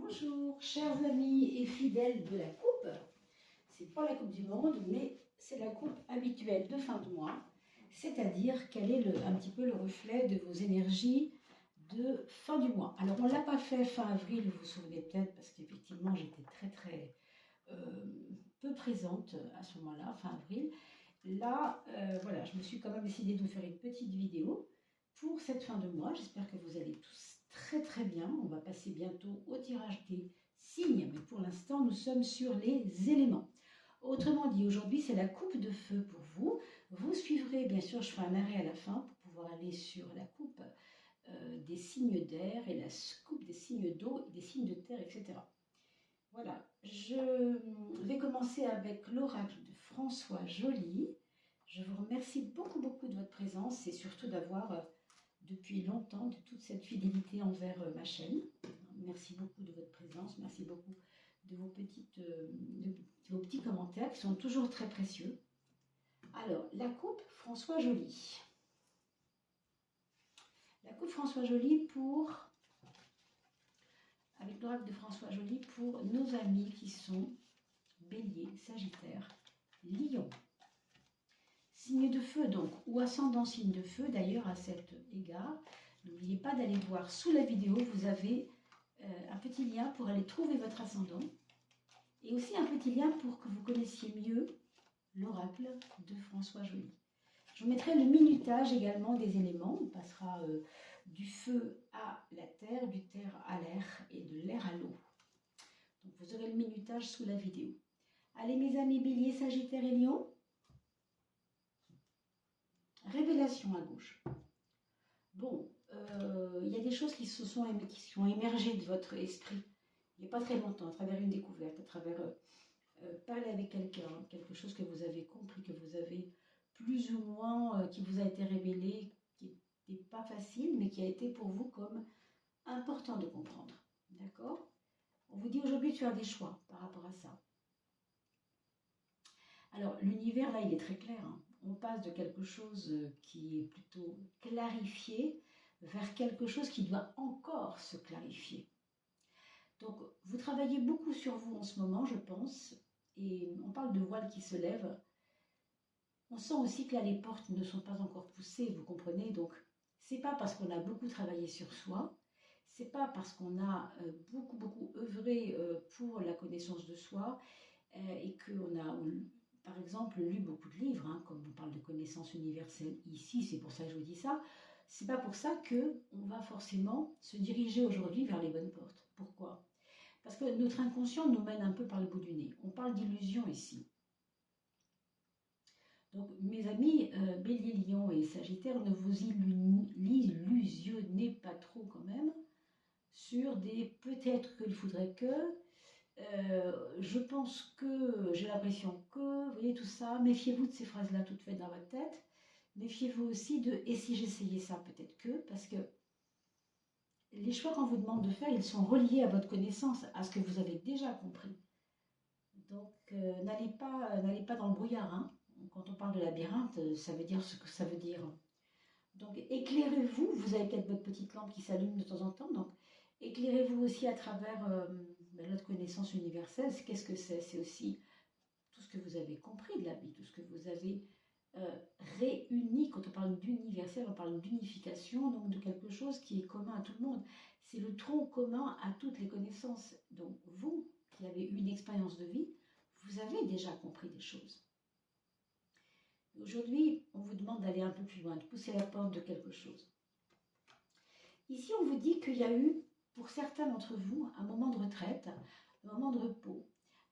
Bonjour, chers amis et fidèles de la coupe. C'est pas la coupe du monde, mais c'est la coupe habituelle de fin de mois, c'est-à-dire quel est un petit peu le reflet de vos énergies de fin du mois. Alors, on ne l'a pas fait fin avril, vous vous souvenez peut-être, parce qu'effectivement, j'étais très peu présente à ce moment-là, fin avril. Là, voilà, je me suis quand même décidé de vous faire une petite vidéo pour cette fin de mois. J'espère que vous allez tous très bien. On va passer bientôt au tirage des signes, mais pour l'instant, nous sommes sur les éléments. Autrement dit, aujourd'hui, c'est la coupe de feu pour vous. Vous suivrez, bien sûr, je ferai un arrêt à la fin pour pouvoir aller sur la coupe des signes d'air et la coupe des signes d'eau, des signes de terre, etc. Voilà, je vais commencer avec l'oracle de François Joly. Je vous remercie beaucoup de votre présence et surtout d'avoir, depuis longtemps, de toute cette fidélité envers ma chaîne. Merci beaucoup de votre présence, merci beaucoup de vos petits commentaires qui sont toujours très précieux. Alors, la coupe François Joly. La coupe François Joly avec l'oracle de François Joly pour nos amis qui sont Bélier, Sagittaire, Lion. Signe de feu donc, ou ascendant signe de feu d'ailleurs à cet égard. N'oubliez pas d'aller voir sous la vidéo, vous avez un petit lien pour aller trouver votre ascendant. Et aussi un petit lien pour que vous connaissiez mieux l'oracle de François Joly. Je vous mettrai le minutage également des éléments. On passera du feu à la terre, du terre à l'air et de l'air à l'eau. Donc vous aurez le minutage sous la vidéo. Allez mes amis Bélier, Sagittaire et Lion. Révélation à gauche. Bon, il y a des choses qui sont émergées de votre esprit il n'y a pas très longtemps, à travers une découverte, à travers parler avec quelqu'un, quelque chose que vous avez compris, que vous avez plus ou moins, qui vous a été révélé, qui n'était pas facile, mais qui a été pour vous comme important de comprendre. D'accord? On vous dit aujourd'hui de faire des choix par rapport à ça. Alors, l'univers, là, il est très clair. Hein. On passe de quelque chose qui est plutôt clarifié vers quelque chose qui doit encore se clarifier. Donc, vous travaillez beaucoup sur vous en ce moment, je pense, et on parle de voile qui se lève. On sent aussi que là, les portes ne sont pas encore poussées, vous comprenez? Donc, c'est pas parce qu'on a beaucoup travaillé sur soi, c'est pas parce qu'on a beaucoup œuvré pour la connaissance de soi et qu'on a, par exemple, lu beaucoup de livres, hein, comme on parle de connaissance universelle ici, c'est pour ça que je vous dis ça. C'est pas pour ça qu'on va forcément se diriger aujourd'hui vers les bonnes portes. Pourquoi? Parce que notre inconscient nous mène un peu par le bout du nez. On parle d'illusion ici. Donc, mes amis, Bélier, Lion et Sagittaire, ne vous illusionnez pas trop quand même sur des peut-être qu'il faudrait que, je pense que, j'ai l'impression que, vous voyez tout ça, méfiez-vous de ces phrases-là toutes faites dans votre tête. Méfiez-vous aussi de « et si j'essayais ça, peut-être que », parce que les choix qu'on vous demande de faire, ils sont reliés à votre connaissance, à ce que vous avez déjà compris. Donc, n'allez pas dans le brouillard. Hein. Quand on parle de labyrinthe, ça veut dire ce que ça veut dire. Donc, éclairez-vous. Vous avez peut-être votre petite lampe qui s'allume de temps en temps. Donc, éclairez-vous aussi à travers notre connaissance universelle. Qu'est-ce que c'est? C'est aussi tout ce que vous avez compris de la vie, tout ce que vous avez réuni. Quand on parle d'universel, on parle d'unification, donc de quelque chose qui est commun à tout le monde. C'est le tronc commun à toutes les connaissances. Donc vous, qui avez eu une expérience de vie, vous avez déjà compris des choses. Aujourd'hui, on vous demande d'aller un peu plus loin, de pousser la porte de quelque chose. Ici, on vous dit qu'il y a eu, pour certains d'entre vous, un moment de retraite, un moment de repos,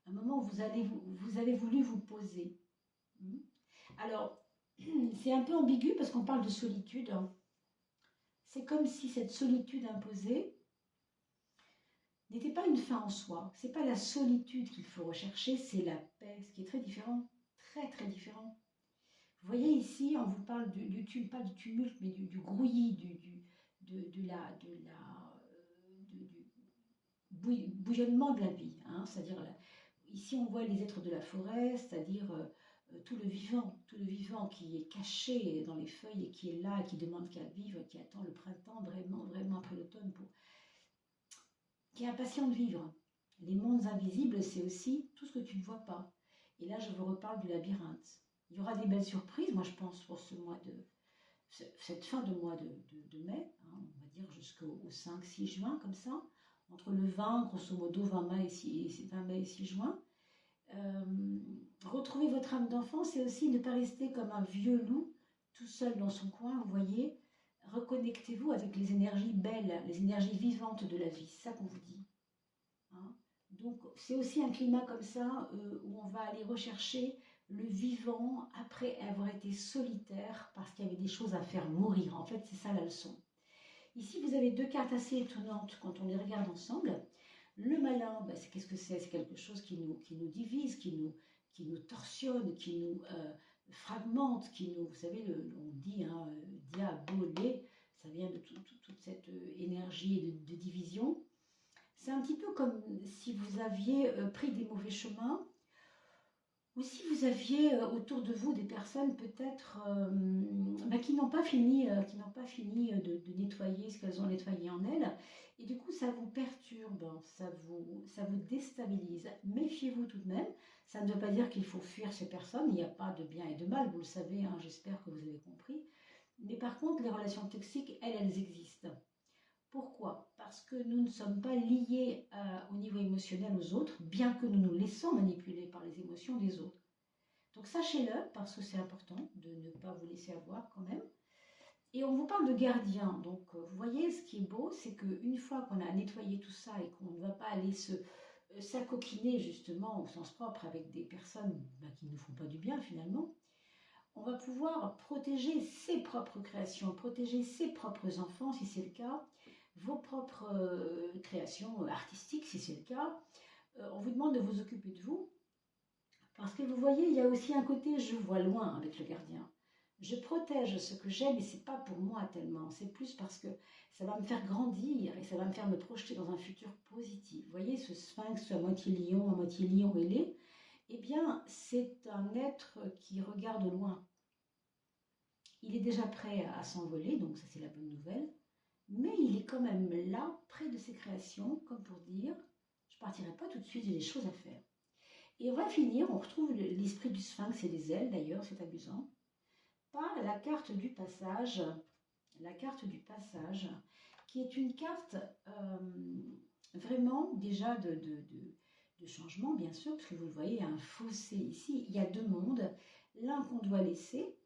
un moment où vous avez voulu vous poser. Alors, c'est un peu ambigu parce qu'on parle de solitude. C'est comme si cette solitude imposée n'était pas une fin en soi. Ce n'est pas la solitude qu'il faut rechercher, c'est la paix, ce qui est très différent, très différent. Vous voyez ici, on vous parle pas du tumulte, mais du grouillis, du bouillonnement de la vie. Hein, c'est-à-dire, ici on voit les êtres de la forêt, c'est-à-dire tout le vivant qui est caché dans les feuilles et qui est là, et qui demande qu'à vivre, qui attend le printemps vraiment après l'automne pour qui est impatient de vivre. Les mondes invisibles, c'est aussi tout ce que tu ne vois pas. Et là, je vous reparle du labyrinthe. Il y aura des belles surprises, moi je pense, pour cette fin de mois de mai, hein, on va dire jusqu'au 5-6 juin, comme ça, entre le 20, grosso modo 20 mai et 6 juin. Retrouver votre âme d'enfant, c'est aussi ne pas rester comme un vieux loup, tout seul dans son coin, vous voyez. Reconnectez-vous avec les énergies belles, les énergies vivantes de la vie, c'est ça qu'on vous dit. Hein. Donc c'est aussi un climat comme ça où on va aller rechercher le vivant après avoir été solitaire parce qu'il y avait des choses à faire mourir. En fait, c'est ça la leçon. Ici, vous avez deux cartes assez étonnantes quand on les regarde ensemble. Le malin, ben, qu'est-ce que c'est? C'est quelque chose qui nous divise, qui nous torsionne, qui nous fragmente, vous savez, on dit hein, diabolé, ça vient de toute cette énergie de division. C'est un petit peu comme si vous aviez pris des mauvais chemins, ou si vous aviez autour de vous des personnes peut-être qui n'ont pas fini, de nettoyer ce qu'elles ont nettoyé en elles, et du coup ça vous perturbe, ça vous déstabilise. Méfiez-vous tout de même, ça ne veut pas dire qu'il faut fuir ces personnes, il n'y a pas de bien et de mal, vous le savez, hein, j'espère que vous avez compris. Mais par contre, les relations toxiques, elles existent. Pourquoi? Parce que nous ne sommes pas liés au niveau émotionnel aux autres, bien que nous nous laissons manipuler par les émotions des autres. Donc sachez-le, parce que c'est important de ne pas vous laisser avoir quand même. Et on vous parle de gardien. Donc vous voyez, ce qui est beau, c'est qu'une fois qu'on a nettoyé tout ça et qu'on ne va pas aller s'acoquiner justement au sens propre avec des personnes qui ne nous font pas du bien finalement, on va pouvoir protéger ses propres créations, protéger ses propres enfants si c'est le cas, vos propres créations artistiques si c'est le cas. On vous demande de vous occuper de vous parce que vous voyez, il y a aussi un côté je vois loin avec le gardien. Je protège ce que j'aime et c'est pas pour moi tellement, c'est plus parce que ça va me faire grandir et ça va me faire me projeter dans un futur positif. Vous voyez, ce sphinx à moitié lion ailé, eh bien c'est un être qui regarde au loin. Il est déjà prêt à s'envoler, donc ça c'est la bonne nouvelle, mais il est quand même là, près de ses créations, comme pour dire, je ne partirai pas tout de suite, j'ai des choses à faire. Et on va finir, on retrouve l'esprit du sphinx et les ailes d'ailleurs, c'est amusant, par la carte du passage, qui est une carte vraiment déjà de changement, bien sûr, parce que vous le voyez, il y a un fossé ici, il y a deux mondes, l'un qu'on doit laisser,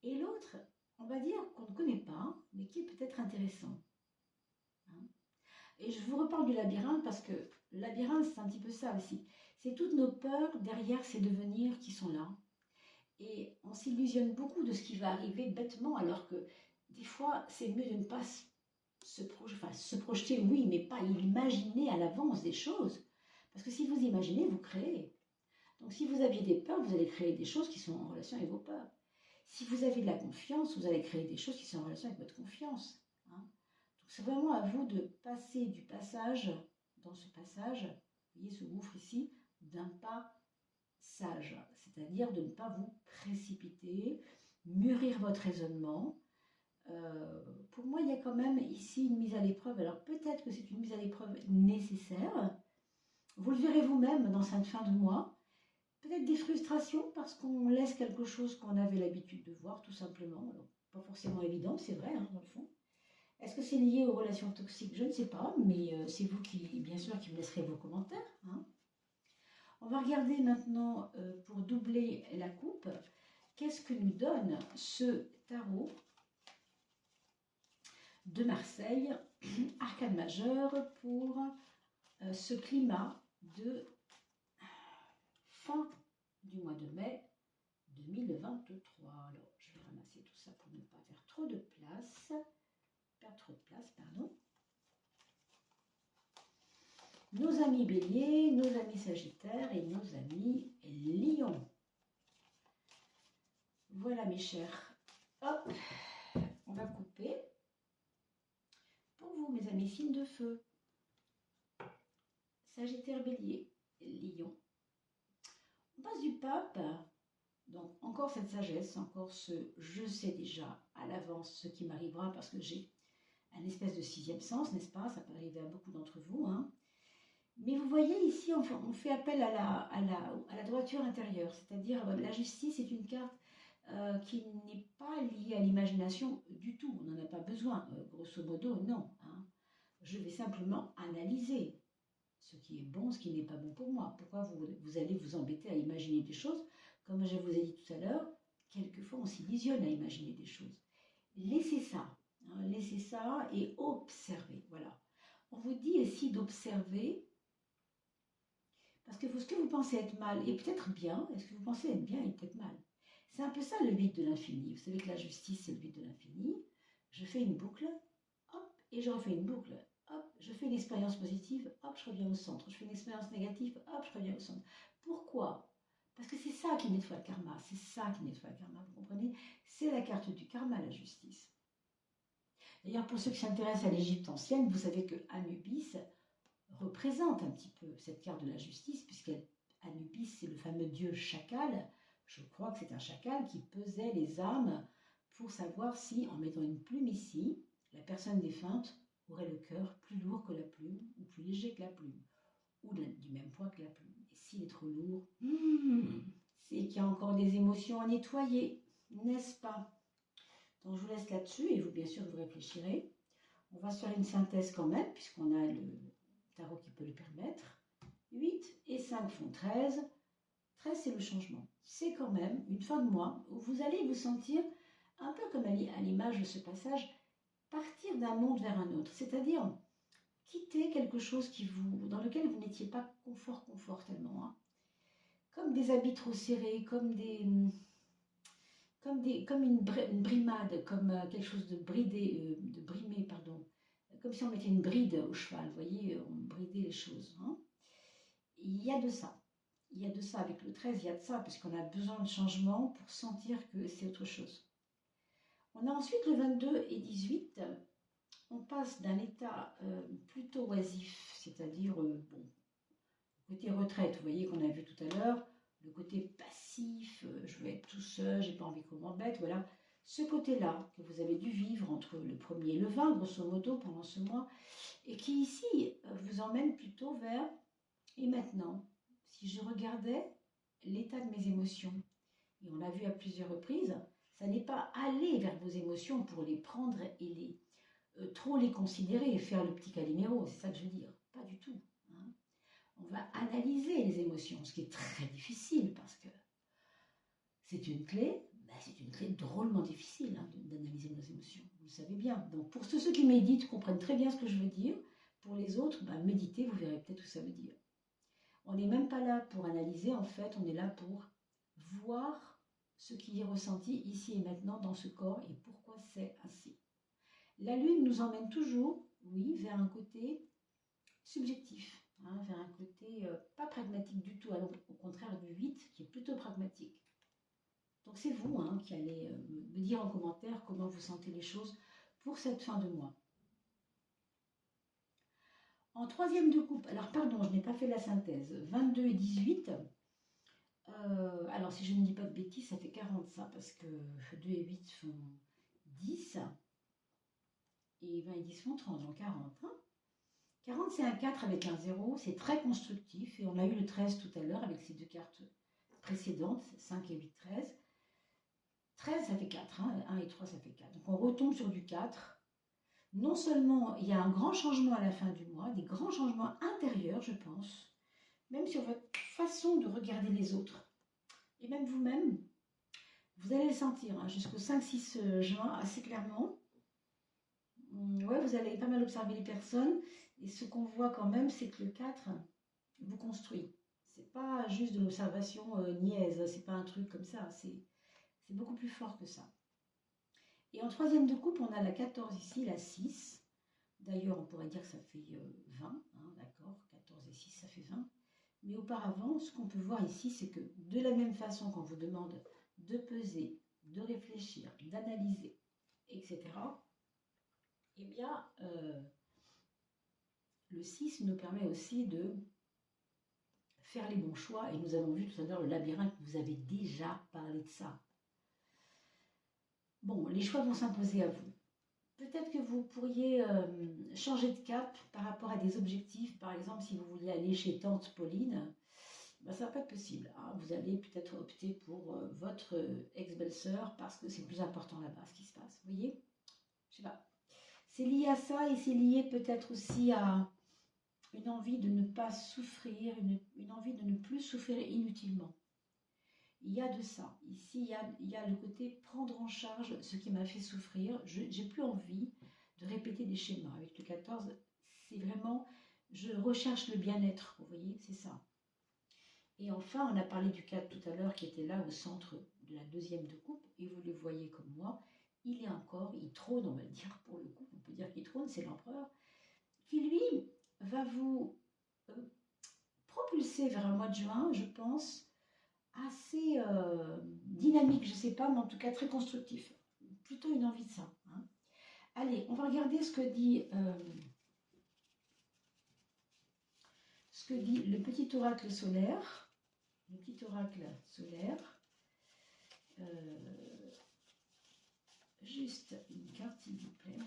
et l'autre, on va dire qu'on ne connaît pas, mais qui est peut-être intéressant. Hein. Et je vous reparle du labyrinthe parce que le labyrinthe, c'est un petit peu ça aussi. C'est toutes nos peurs derrière ces devenirs qui sont là. Et on s'illusionne beaucoup de ce qui va arriver bêtement, alors que des fois, c'est mieux de ne pas se projeter, oui, mais pas imaginer à l'avance des choses. Parce que si vous imaginez, vous créez. Donc si vous aviez des peurs, vous allez créer des choses qui sont en relation avec vos peurs. Si vous avez de la confiance, vous allez créer des choses qui sont en relation avec votre confiance. Hein. Donc c'est vraiment à vous de passer du passage, dans ce passage, vous voyez ce gouffre ici, d'un pas sage, c'est-à-dire de ne pas vous précipiter, mûrir votre raisonnement. Pour moi, il y a quand même ici une mise à l'épreuve. Alors peut-être que c'est une mise à l'épreuve nécessaire. Vous le verrez vous-même dans cette fin de mois. Peut-être des frustrations parce qu'on laisse quelque chose qu'on avait l'habitude de voir, tout simplement. Alors, pas forcément évident, c'est vrai, hein, dans le fond. Est-ce que c'est lié aux relations toxiques? Je ne sais pas, mais c'est vous qui, bien sûr, qui me laisserez vos commentaires. Hein. On va regarder maintenant, pour doubler la coupe, qu'est-ce que nous donne ce tarot de Marseille, arcane majeure, pour ce climat de fin du mois de mai 2023. Alors, je vais ramasser tout ça pour ne pas faire trop de place. Perdre trop de place, pardon. Nos amis Bélier, nos amis Sagittaires et nos amis Lion. Voilà mes chers. Hop, on va couper. Pour vous, mes amis, signes de feu. Sagittaire, Bélier, Lion. On passe du pape, donc encore cette sagesse, encore ce je sais déjà à l'avance ce qui m'arrivera parce que j'ai un espèce de sixième sens, n'est-ce pas? Ça peut arriver à beaucoup d'entre vous. Hein. Mais vous voyez ici, enfin, on fait appel à la droiture intérieure, c'est-à-dire la justice est une carte qui n'est pas liée à l'imagination du tout. On n'en a pas besoin, grosso modo, non. Hein. Je vais simplement analyser ce qui est bon, ce qui n'est pas bon pour moi. Pourquoi vous allez vous embêter à imaginer des choses? Comme je vous ai dit tout à l'heure, quelquefois on s'illusionne à imaginer des choses. Laissez ça, hein, laissez ça et observez. Voilà. On vous dit ici d'observer, parce que ce que vous pensez être mal est peut-être bien, et ce que vous pensez être bien est peut-être mal. C'est un peu ça le vide de l'infini. Vous savez que la justice, c'est le vide de l'infini. Je fais une boucle, hop, et je refais une boucle. Hop, je fais une expérience positive, hop, je reviens au centre. Je fais une expérience négative, hop, je reviens au centre. Pourquoi? Parce que c'est ça qui nettoie le karma. C'est ça qui nettoie le karma, vous comprenez? C'est la carte du karma, la justice. D'ailleurs, pour ceux qui s'intéressent à l'Égypte ancienne, vous savez que Anubis représente un petit peu cette carte de la justice, puisqu'Anubis, c'est le fameux dieu chacal. Je crois que c'est un chacal qui pesait les âmes pour savoir si, en mettant une plume ici, la personne défunte aurait le cœur plus lourd que la plume, ou plus léger que la plume, ou du même poids que la plume. Et s'il est trop lourd, c'est qu'il y a encore des émotions à nettoyer, n'est-ce pas? Donc je vous laisse là-dessus, et vous, bien sûr, vous réfléchirez. On va se faire une synthèse quand même, puisqu'on a le tarot qui peut le permettre. 8 et 5 font 13. 13, c'est le changement. C'est quand même une fin de mois où vous allez vous sentir, un peu comme à l'image de ce passage, partir d'un monde vers un autre. C'est-à-dire quitter quelque chose dans lequel vous n'étiez pas confort tellement. Hein. Comme des habits trop serrés, comme une brimade, comme quelque chose de brimé, pardon. Comme si on mettait une bride au cheval, vous voyez, on bridait les choses. Hein. Il y a de ça. Il y a de ça. Avec le 13, il y a de ça, puisqu'on a besoin de changement pour sentir que c'est autre chose. On a ensuite le 22 et 18. On passe d'un état plutôt oisif, c'est-à-dire, côté retraite, vous voyez qu'on a vu tout à l'heure, le côté passif, je veux être tout seul, j'ai pas envie qu'on m'embête, voilà. Ce côté-là que vous avez dû vivre entre le 1er et le 20, grosso modo, pendant ce mois, et qui ici vous emmène plutôt vers « et maintenant ?» Si je regardais l'état de mes émotions, et on l'a vu à plusieurs reprises, ça n'est pas aller vers vos émotions pour les prendre et trop les considérer et faire le petit Calimero, c'est ça que je veux dire, pas du tout. Hein. On va analyser les émotions, ce qui est très difficile parce que c'est une clé, c'est une clé drôlement difficile hein, d'analyser nos émotions, vous le savez bien. Donc pour ceux qui méditent, comprennent très bien ce que je veux dire. Pour les autres, méditez, vous verrez peut-être ce que ça veut dire. On n'est même pas là pour analyser, en fait, on est là pour voir ce qui est ressenti ici et maintenant dans ce corps et pourquoi c'est ainsi. La Lune nous emmène toujours, oui, vers un côté subjectif, hein, vers un côté pas pragmatique du tout, alors, au contraire du 8 qui est plutôt pragmatique. Donc c'est vous hein, qui allez me dire en commentaire comment vous sentez les choses pour cette fin de mois. En troisième de coupe, alors pardon, je n'ai pas fait la synthèse, 22 et 18, alors si je ne dis pas de bêtises, ça fait 40 ça, parce que 2 et 8 font 10, et 20 et 10 font 30, donc 40. Hein. 40 c'est un 4 avec un 0, c'est très constructif, et on a eu le 13 tout à l'heure avec ces deux cartes précédentes, 5 et 8, 13. 13 ça fait 4, hein, 1 et 3 ça fait 4, donc on retombe sur du 4. Non seulement il y a un grand changement à la fin du mois, des grands changements intérieurs, je pense, même sur votre façon de regarder les autres. Et même vous-même, vous allez le sentir hein, jusqu'au 5-6 juin assez clairement. Ouais, vous allez pas mal observer les personnes. Et ce qu'on voit quand même, c'est que le 4 vous construit. C'est pas juste de l'observation niaise, c'est pas un truc comme ça, c'est beaucoup plus fort que ça. Et en troisième de coupe, on a la 14 ici, la 6. D'ailleurs, on pourrait dire que ça fait 20, hein, d'accord, 14 et 6, ça fait 20. Mais auparavant, ce qu'on peut voir ici, c'est que de la même façon qu'on vous demande de peser, de réfléchir, d'analyser, etc., eh bien, le 6 nous permet aussi de faire les bons choix. Et nous avons vu tout à l'heure le labyrinthe, vous avez déjà parlé de ça. Bon, les choix vont s'imposer à vous. Peut-être que vous pourriez changer de cap par rapport à des objectifs. Par exemple, si vous vouliez aller chez Tante Pauline, ben, ça va pas être possible, hein. Vous allez peut-être opter pour votre ex-belle-sœur parce que c'est plus important là-bas ce qui se passe. Vous voyez? Je sais pas. C'est lié à ça et c'est lié peut-être aussi à une envie de ne pas souffrir, une envie de ne plus souffrir inutilement. Il y a de ça. Ici, il y a le côté prendre en charge ce qui m'a fait souffrir. Je n'ai plus envie de répéter des schémas. Avec le 14, c'est vraiment, je recherche le bien-être, vous voyez, c'est ça. Et enfin, on a parlé du 4 tout à l'heure qui était là au centre de la deuxième de coupe, et vous le voyez comme moi, il est encore, il trône, on va le dire pour le coup, on peut dire qu'il trône, c'est l'empereur, qui lui va vous propulser vers un mois de juin, je pense, assez dynamique, je ne sais pas, mais en tout cas très constructif. Plutôt une envie de ça. Hein. Allez, on va regarder ce que dit le petit oracle solaire. Le petit oracle solaire. Juste une carte, s'il vous plaît.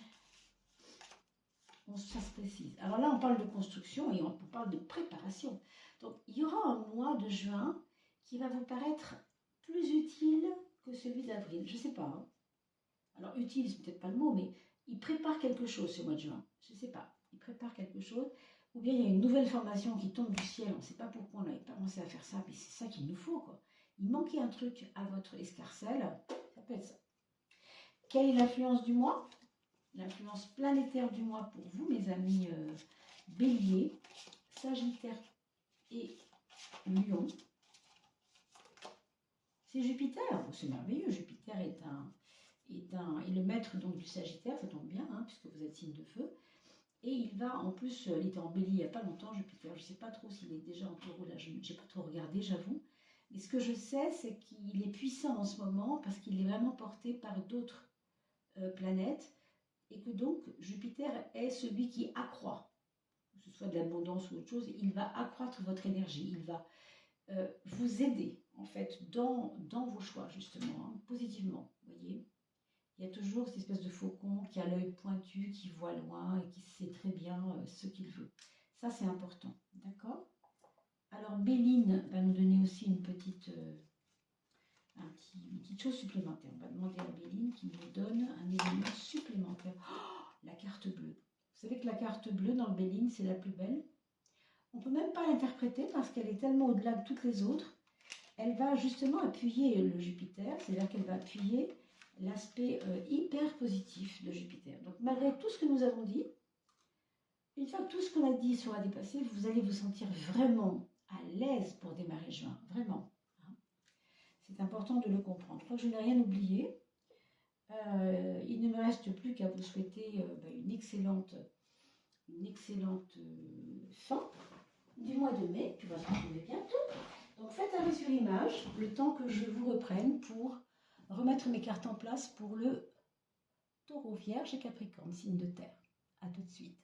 Ça se précise. Alors là, on parle de construction et on parle de préparation. Donc, il y aura un mois de juin qui va vous paraître plus utile que celui d'avril. Je ne sais pas. Hein. Alors, utile, c'est peut-être pas le mot, mais il prépare quelque chose ce mois de juin. Je ne sais pas. Il prépare quelque chose. Ou bien il y a une nouvelle formation qui tombe du ciel. On ne sait pas pourquoi on n'avait pas pensé à faire ça, mais c'est ça qu'il nous faut, quoi. Il manquait un truc à votre escarcelle. Ça peut être ça. Quelle est l'influence du mois? L'influence planétaire du mois pour vous, mes amis Bélier, Sagittaire et Lion. C'est Jupiter, c'est merveilleux. Jupiter est le maître donc du Sagittaire, ça tombe bien, hein, puisque vous êtes signe de feu. Et il va, en plus, il était en Bélier il n'y a pas longtemps, Jupiter. Je ne sais pas trop s'il est déjà en Taureau, là, je n'ai pas trop regardé, j'avoue. Mais ce que je sais, c'est qu'il est puissant en ce moment parce qu'il est vraiment porté par d'autres planètes. Et que donc Jupiter est celui qui accroît, que ce soit de l'abondance ou autre chose, il va accroître votre énergie, il va vous aider en fait dans vos choix justement, hein, positivement, vous voyez. Il y a toujours cette espèce de faucon qui a l'œil pointu, qui voit loin et qui sait très bien ce qu'il veut. Ça c'est important, d'accord? Alors Béline va nous donner aussi une petite chose supplémentaire. On va demander à Béline qui nous donne un élément supplémentaire. Oh, la carte bleue. Vous savez que la carte bleue dans le Béline, c'est la plus belle. On ne peut même pas l'interpréter parce qu'elle est tellement au-delà de toutes les autres. Elle va justement appuyer le Jupiter, c'est-à-dire qu'elle va appuyer l'aspect hyper positif de Jupiter. Donc malgré tout ce que nous avons dit, une fois que tout ce qu'on a dit sera dépassé, vous allez vous sentir vraiment à l'aise pour démarrer juin. Vraiment. C'est important de le comprendre. Je crois que je n'ai rien oublié. Il ne me reste plus qu'à vous souhaiter une excellente fin du mois de mai. Puis on va se retrouver bientôt. Donc faites arrêt sur image le temps que je vous reprenne pour remettre mes cartes en place pour le Taureau, Vierge et Capricorne, signe de terre. A tout de suite.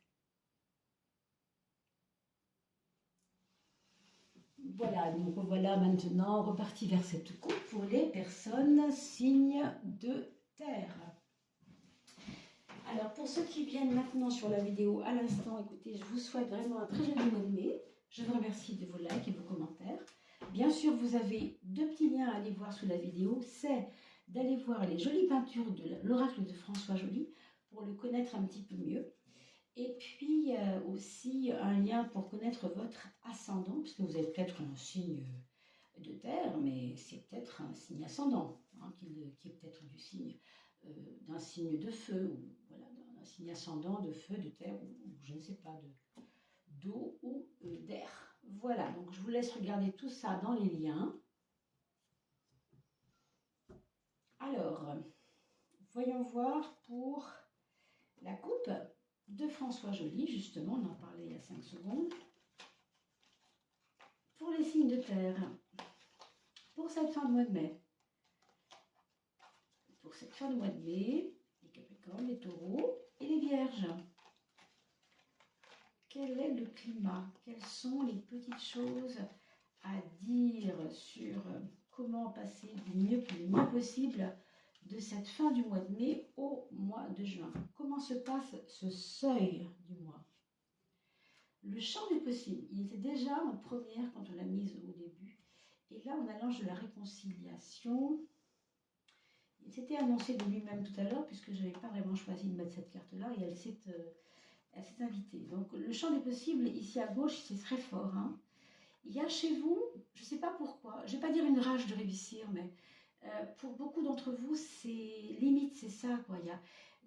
Voilà, nous revoilà maintenant repartis vers cette coupe pour les personnes signes de terre. Alors, pour ceux qui viennent maintenant sur la vidéo à l'instant, écoutez, je vous souhaite vraiment un très joli mois de mai. Je vous remercie de vos likes et vos commentaires. Bien sûr, vous avez deux petits liens à aller voir sous la vidéo. C'est d'aller voir les jolies peintures de l'oracle de François Joly pour le connaître un petit peu mieux. Et puis aussi un lien pour connaître votre ascendant, puisque vous êtes peut-être un signe de terre, mais c'est peut-être un signe ascendant, hein, qui est peut-être du signe d'un signe de feu, ou voilà, d'un signe ascendant de feu, de terre, ou je ne sais pas, d'eau ou d'air. Voilà, donc je vous laisse regarder tout ça dans les liens. Alors, voyons voir pour la coupe de François Joly, justement, on en parlait il y a 5 secondes. Pour les signes de terre, pour cette fin de mois de mai, les Capricornes, les Taureaux et les Vierges. Quel est le climat? Quelles sont les petites choses à dire sur comment passer le mieux possible de cette fin du mois de mai au mois de juin. Comment se passe ce seuil du mois? Le champ des possibles, il était déjà en première quand on l'a mise au début. Et là, on a l'ange de la réconciliation. Il s'était annoncé de lui-même tout à l'heure, puisque je n'avais pas vraiment choisi de mettre cette carte-là, et elle s'est invitée. Donc, le champ des possibles, ici à gauche, c'est très fort. Hein. Il y a chez vous, je ne sais pas pourquoi, je ne vais pas dire une rage de réussir, mais pour beaucoup d'entre vous, c'est limite, c'est ça. Quoi.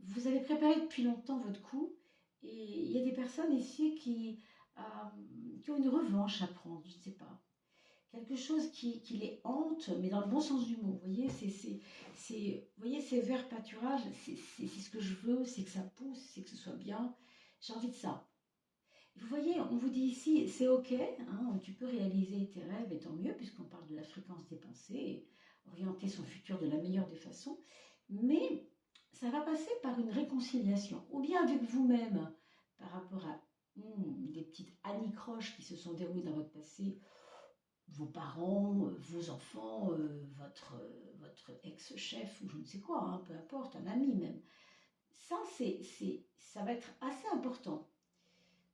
Vous avez préparé depuis longtemps votre coup, et il y a des personnes ici qui ont une revanche à prendre, je ne sais pas. Quelque chose qui les hante, mais dans le bon sens du mot. Vous voyez, ces verts pâturages, c'est ce que je veux, c'est que ça pousse, c'est que ce soit bien. J'ai envie de ça. Vous voyez, on vous dit ici, c'est ok, hein, tu peux réaliser tes rêves, et tant mieux, puisqu'on parle de la fréquence des pensées, et orienter son futur de la meilleure des façons, mais ça va passer par une réconciliation, ou bien avec vous-même, par rapport à des petites anicroches qui se sont déroulées dans votre passé, vos parents, vos enfants, votre ex-chef, ou je ne sais quoi, hein, peu importe, un ami même. Ça va être assez important.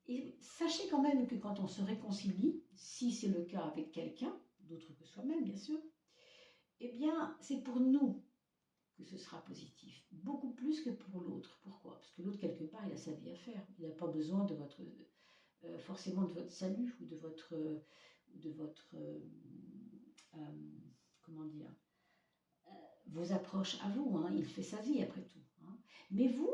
Et sachez quand même que quand on se réconcilie, si c'est le cas avec quelqu'un, d'autre que soi-même bien sûr, eh bien c'est pour nous que ce sera positif, beaucoup plus que pour l'autre. Pourquoi? Parce que l'autre, quelque part, il a sa vie à faire. Il n'a pas besoin de forcément de votre salut ou de votre comment dire, vos approches à vous. Hein. Il fait sa vie après tout. Hein. Mais vous,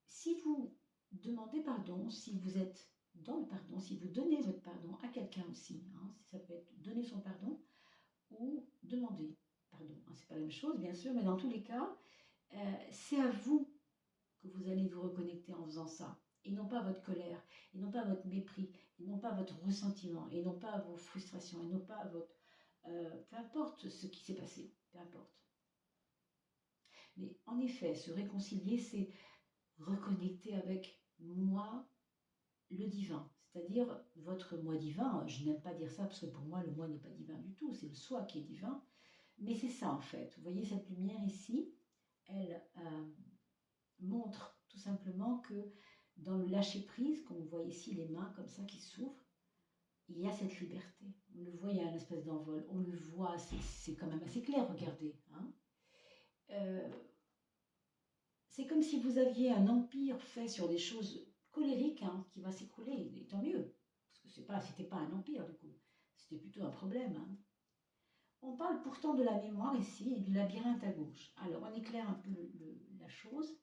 si vous demandez pardon, si vous êtes dans le pardon, si vous donnez votre pardon à quelqu'un aussi, hein, ça peut être donner son pardon ou demander pardon. Hein, c'est pas la même chose, bien sûr, mais dans tous les cas, c'est à vous que vous allez vous reconnecter en faisant ça. Et non pas votre colère, et non pas votre mépris, et non pas votre ressentiment, et non pas vos frustrations, et non pas votre... peu importe ce qui s'est passé, peu importe. Mais en effet, se réconcilier, c'est reconnecter avec moi, le divin, c'est-à-dire votre moi divin. Je n'aime pas dire ça parce que pour moi, le moi n'est pas divin du tout, c'est le soi qui est divin. Mais c'est ça en fait. Vous voyez cette lumière ici, elle montre tout simplement que dans le lâcher-prise, comme vous voyez ici les mains comme ça qui s'ouvrent, il y a cette liberté. On le voit, il y a une espèce d'envol. On le voit, c'est quand même assez clair, regardez. Hein. C'est comme si vous aviez un empire fait sur des choses colériques hein, qui va s'écrouler, et tant mieux. Parce que c'était pas un empire du coup, c'était plutôt un problème. Hein. On parle pourtant de la mémoire ici et du labyrinthe à gauche. Alors on éclaire un peu la chose.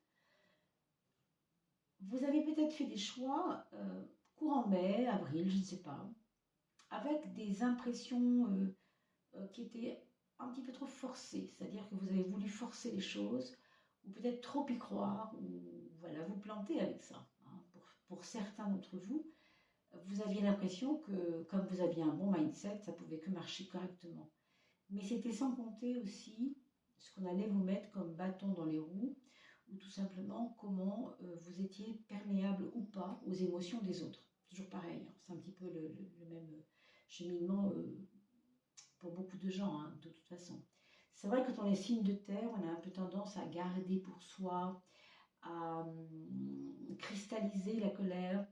Vous avez peut-être fait des choix courant mai, avril, je ne sais pas, avec des impressions qui étaient un petit peu trop forcées, c'est-à-dire que vous avez voulu forcer les choses, ou peut-être trop y croire, ou voilà, vous planter avec ça. Hein. Pour certains d'entre vous, vous aviez l'impression que comme vous aviez un bon mindset, ça pouvait que marcher correctement. Mais c'était sans compter aussi ce qu'on allait vous mettre comme bâton dans les roues, ou tout simplement comment vous étiez perméable ou pas aux émotions des autres. Toujours pareil, hein, c'est un petit peu le même cheminement pour beaucoup de gens, hein, de toute façon. C'est vrai que quand on est signe de terre, on a un peu tendance à garder pour soi, à cristalliser la colère,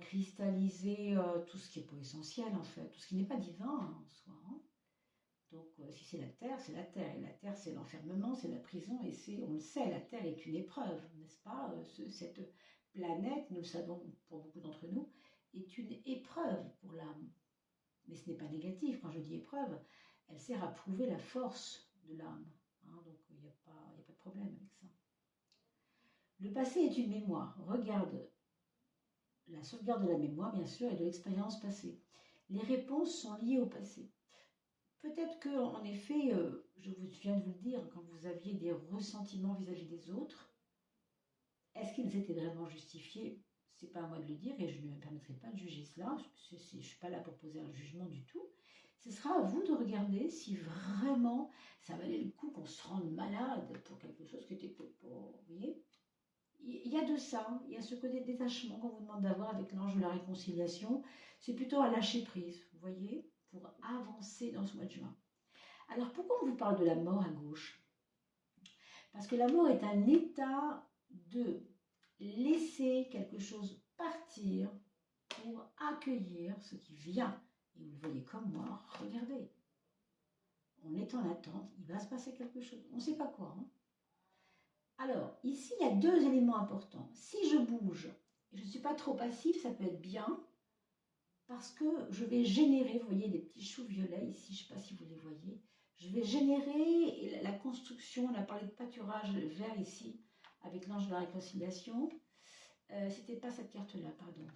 cristalliser tout ce qui n'est pas essentiel en fait, tout ce qui n'est pas divin hein, en soi. Hein. Donc si c'est la terre, c'est la terre. Et la terre, c'est l'enfermement, c'est la prison. Et on le sait, la terre est une épreuve, n'est-ce pas? Cette planète, nous le savons pour beaucoup d'entre nous, est une épreuve pour l'âme. Mais ce n'est pas négatif. Quand je dis épreuve, elle sert à prouver la force de l'âme. Hein, donc il n'y a pas de problème avec ça. Le passé est une mémoire. Regarde la sauvegarde de la mémoire, bien sûr, et de l'expérience passée. Les réponses sont liées au passé. Peut-être que, en effet, je viens de vous le dire, quand vous aviez des ressentiments vis-à-vis des autres, est-ce qu'ils étaient vraiment justifiés? C'est pas à moi de le dire et je ne me permettrai pas de juger cela. Je ne suis pas là pour poser un jugement du tout. Ce sera à vous de regarder si vraiment ça valait le coup qu'on se rende malade pour quelque chose qui était peut-être pas. Vous voyez? Il y a de ça, il y a ce côté de détachement qu'on vous demande d'avoir avec l'ange de la réconciliation. C'est plutôt à lâcher prise, vous voyez, pour avancer dans ce mois de juin. Alors pourquoi on vous parle de la mort à gauche? Parce que l'amour est un état de laisser quelque chose partir pour accueillir ce qui vient. Et vous le voyez comme moi, regardez. On est en attente, il va se passer quelque chose. On ne sait pas quoi. Hein. Alors, ici, il y a deux éléments importants. Si je bouge et je ne suis pas trop passif, ça peut être bien. Parce que je vais générer, vous voyez des petits choux violets ici, je ne sais pas si vous les voyez. Je vais générer la construction, on a parlé de pâturage vert ici, avec l'ange de la réconciliation. C'était pas cette carte-là, pardon,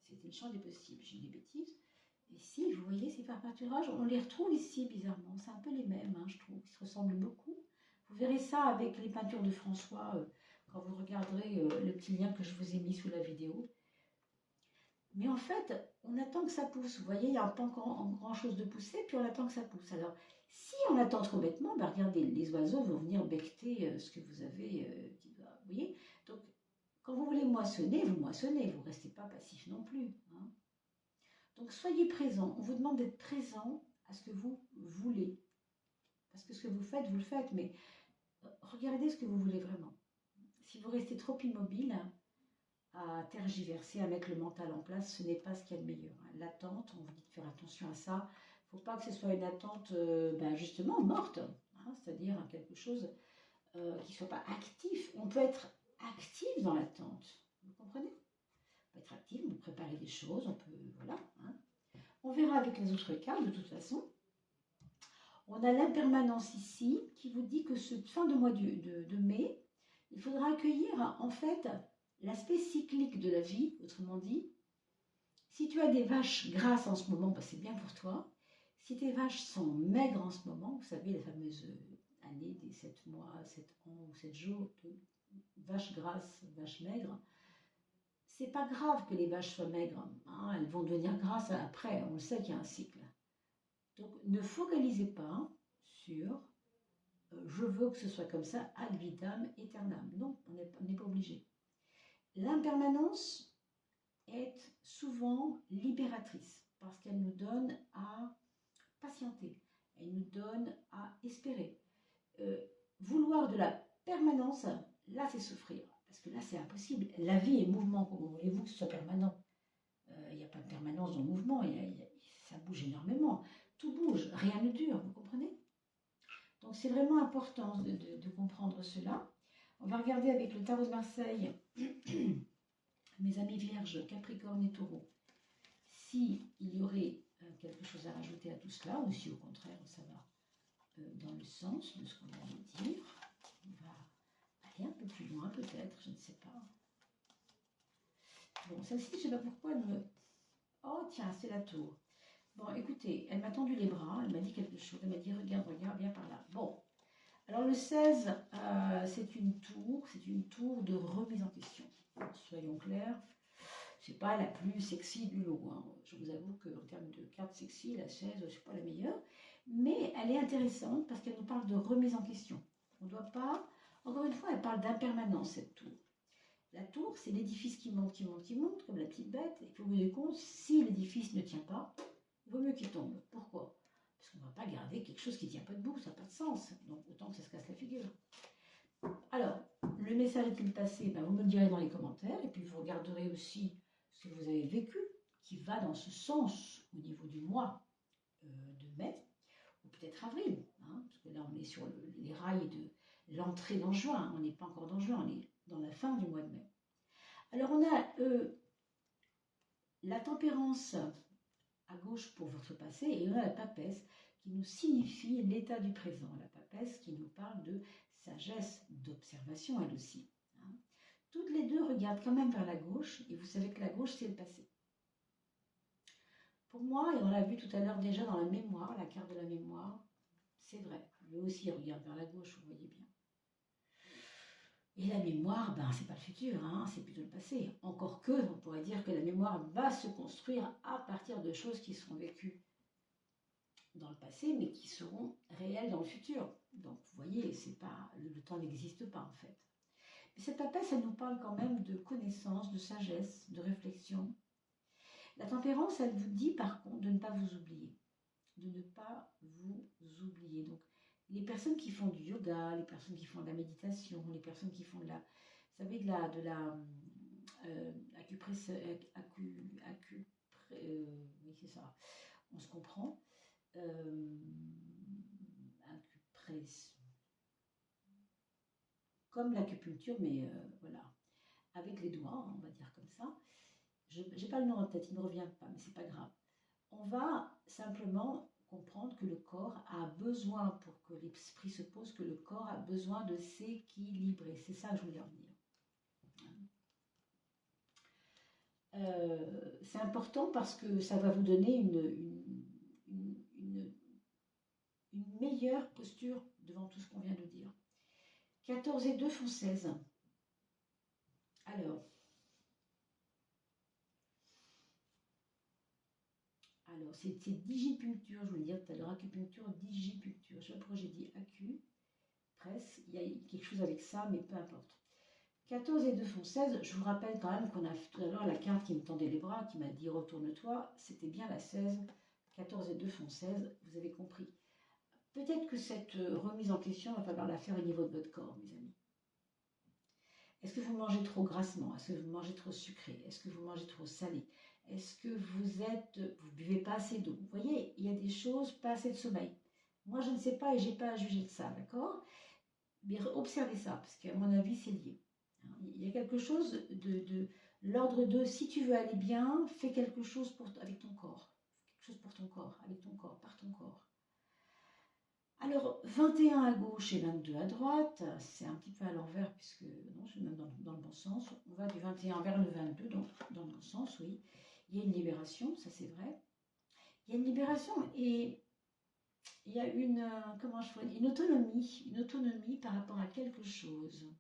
c'était le champ des possibles, j'ai des bêtises. Et si, vous voyez, ces pâturages, on les retrouve ici bizarrement, c'est un peu les mêmes, hein, je trouve, qui se ressemblent beaucoup. Vous verrez ça avec les peintures de François, quand vous regarderez le petit lien que je vous ai mis sous la vidéo. Mais en fait, on attend que ça pousse. Vous voyez, il n'y a pas encore grand-chose de poussé, puis on attend que ça pousse. Alors, si on attend trop bêtement, ben regardez, les oiseaux vont venir becqueter ce que vous avez. Vous voyez. Donc, quand vous voulez moissonner, vous moissonnez. Vous ne restez pas passif non plus. Hein. Donc, soyez présent. On vous demande d'être présent à ce que vous voulez. Parce que ce que vous faites, vous le faites. Mais regardez ce que vous voulez vraiment. Si vous restez trop immobile, à tergiverser, à mettre le mental en place, ce n'est pas ce qu'il y a de meilleur. L'attente, on vous dit de faire attention à ça. Il ne faut pas que ce soit une attente justement morte, hein, c'est-à-dire quelque chose qui ne soit pas actif. On peut être actif dans l'attente, vous comprenez? On peut être actif, on peut préparer des choses, on peut, voilà. Hein. On verra avec les autres cartes de toute façon. On a l'impermanence ici qui vous dit que cette fin de mois de mai, il faudra accueillir en fait l'aspect cyclique de la vie, autrement dit, si tu as des vaches grasses en ce moment, ben c'est bien pour toi. Si tes vaches sont maigres en ce moment, vous savez, la fameuse année des 7 mois, 7 ans ou 7 jours, de vaches grasses, vaches maigres, c'est pas grave que les vaches soient maigres, hein, elles vont devenir grasses après, on le sait qu'il y a un cycle. Donc ne focalisez pas sur je veux que ce soit comme ça, ad vitam aeternam. Non, on n'est pas obligé. L'impermanence est souvent libératrice parce qu'elle nous donne à patienter, elle nous donne à espérer. Vouloir de la permanence, là c'est souffrir, parce que là c'est impossible. La vie est mouvement, comment voulez-vous que ce soit permanent? Il n'y a pas de permanence dans le mouvement, ça bouge énormément. Tout bouge, rien ne dure, vous comprenez? Donc c'est vraiment important de comprendre cela. On va regarder avec le tarot de Marseille mes amis vierges, Capricorne et Taureau, s'il y aurait quelque chose à rajouter à tout cela, ou si au contraire ça va dans le sens de ce qu'on vient de dire. On va aller un peu plus loin peut-être, je ne sais pas. Bon, celle-ci, je ne sais pas pourquoi elle me... Oh tiens, c'est la tour. Bon, écoutez, elle m'a tendu les bras, elle m'a dit quelque chose, elle m'a dit regarde, viens par là. Bon, alors le 16, c'est une tour de remise en question. Soyons clairs, c'est pas la plus sexy du lot. Hein. Je vous avoue qu'en termes de carte sexy, la 16, c'est pas la meilleure. Mais elle est intéressante parce qu'elle nous parle de remise en question. On ne doit pas... Encore une fois, elle parle d'impermanence, cette tour. La tour, c'est l'édifice qui monte, comme la petite bête. Il faut vous rendre compte, si l'édifice ne tient pas, il vaut mieux qu'il tombe. Pourquoi? Parce qu'on ne va pas garder quelque chose qui ne tient pas debout, ça n'a pas de sens. Donc autant que ça se casse la figure. Alors, le message est-il passé? Ben, vous me le direz dans les commentaires. Et puis vous regarderez aussi ce que vous avez vécu, qui va dans ce sens au niveau du mois de mai, ou peut-être avril. Hein, parce que là, on est sur les rails de l'entrée dans juin. On n'est pas encore dans juin, on est dans la fin du mois de mai. Alors, on a la tempérance à gauche pour votre passé, et on a la papesse qui nous signifie l'état du présent. La papesse qui nous parle de sagesse, d'observation, elle aussi. Hein. Toutes les deux regardent quand même vers la gauche, et vous savez que la gauche, c'est le passé. Pour moi, et on l'a vu tout à l'heure déjà dans la mémoire, la carte de la mémoire, c'est vrai. Lui aussi, il regarde vers la gauche, vous voyez bien. Et la mémoire, ben, c'est pas le futur, hein, c'est plutôt le passé. Encore que, on pourrait dire que la mémoire va se construire à partir de choses qui seront vécues dans le passé, mais qui seront réelles dans le futur. Donc, vous voyez, c'est pas, le temps n'existe pas, en fait. Mais cette papesse, elle nous parle quand même de connaissance, de sagesse, de réflexion. La tempérance, elle vous dit, par contre, de ne pas vous oublier. De ne pas vous oublier. Donc, les personnes qui font du yoga, les personnes qui font de la méditation, les personnes qui font de la, vous savez, oui c'est ça, on se comprend, comme l'acupuncture, mais voilà, avec les doigts, on va dire comme ça. Je n'ai pas le nom en tête, il ne me revient pas, mais c'est pas grave. On va simplement comprendre que le corps a besoin, pour que l'esprit se pose, que le corps a besoin de s'équilibrer. C'est ça que je voulais en dire. C'est important parce que ça va vous donner une meilleure posture devant tout ce qu'on vient de dire. 14 et 2 font 16. Alors c'est digipuncture, je voulais dire tout à l'heure, acupuncture, digipuncture. Je sais pas pourquoi j'ai dit acu, presse, il y a quelque chose avec ça, mais peu importe. 14 et 2 font 16. Je vous rappelle quand même qu'on a fait tout à l'heure la carte qui me tendait les bras, qui m'a dit retourne-toi. C'était bien la 16. 14 et 2 font 16. Vous avez compris. Peut-être que cette remise en question, il va falloir la faire au niveau de votre corps, mes amis. Est-ce que vous mangez trop grassement? Est-ce que vous mangez trop sucré? Est-ce que vous mangez trop salé? Est-ce que vous buvez pas assez d'eau? Vous voyez, il y a des choses, pas assez de sommeil. Moi, je ne sais pas et j'ai pas à juger de ça, d'accord? Mais observez ça, parce qu'à mon avis, c'est lié. Il y a quelque chose de l'ordre de si tu veux aller bien, fais quelque chose avec ton corps. Quelque chose pour ton corps, avec ton corps, par ton corps. Alors, 21 à gauche et 22 à droite, c'est un petit peu à l'envers, puisque non, je suis même dans le bon sens. On va du 21 vers le 22, donc dans le bon sens, oui. Il y a une libération, ça c'est vrai. Il y a une libération et il y a une autonomie par rapport à quelque chose.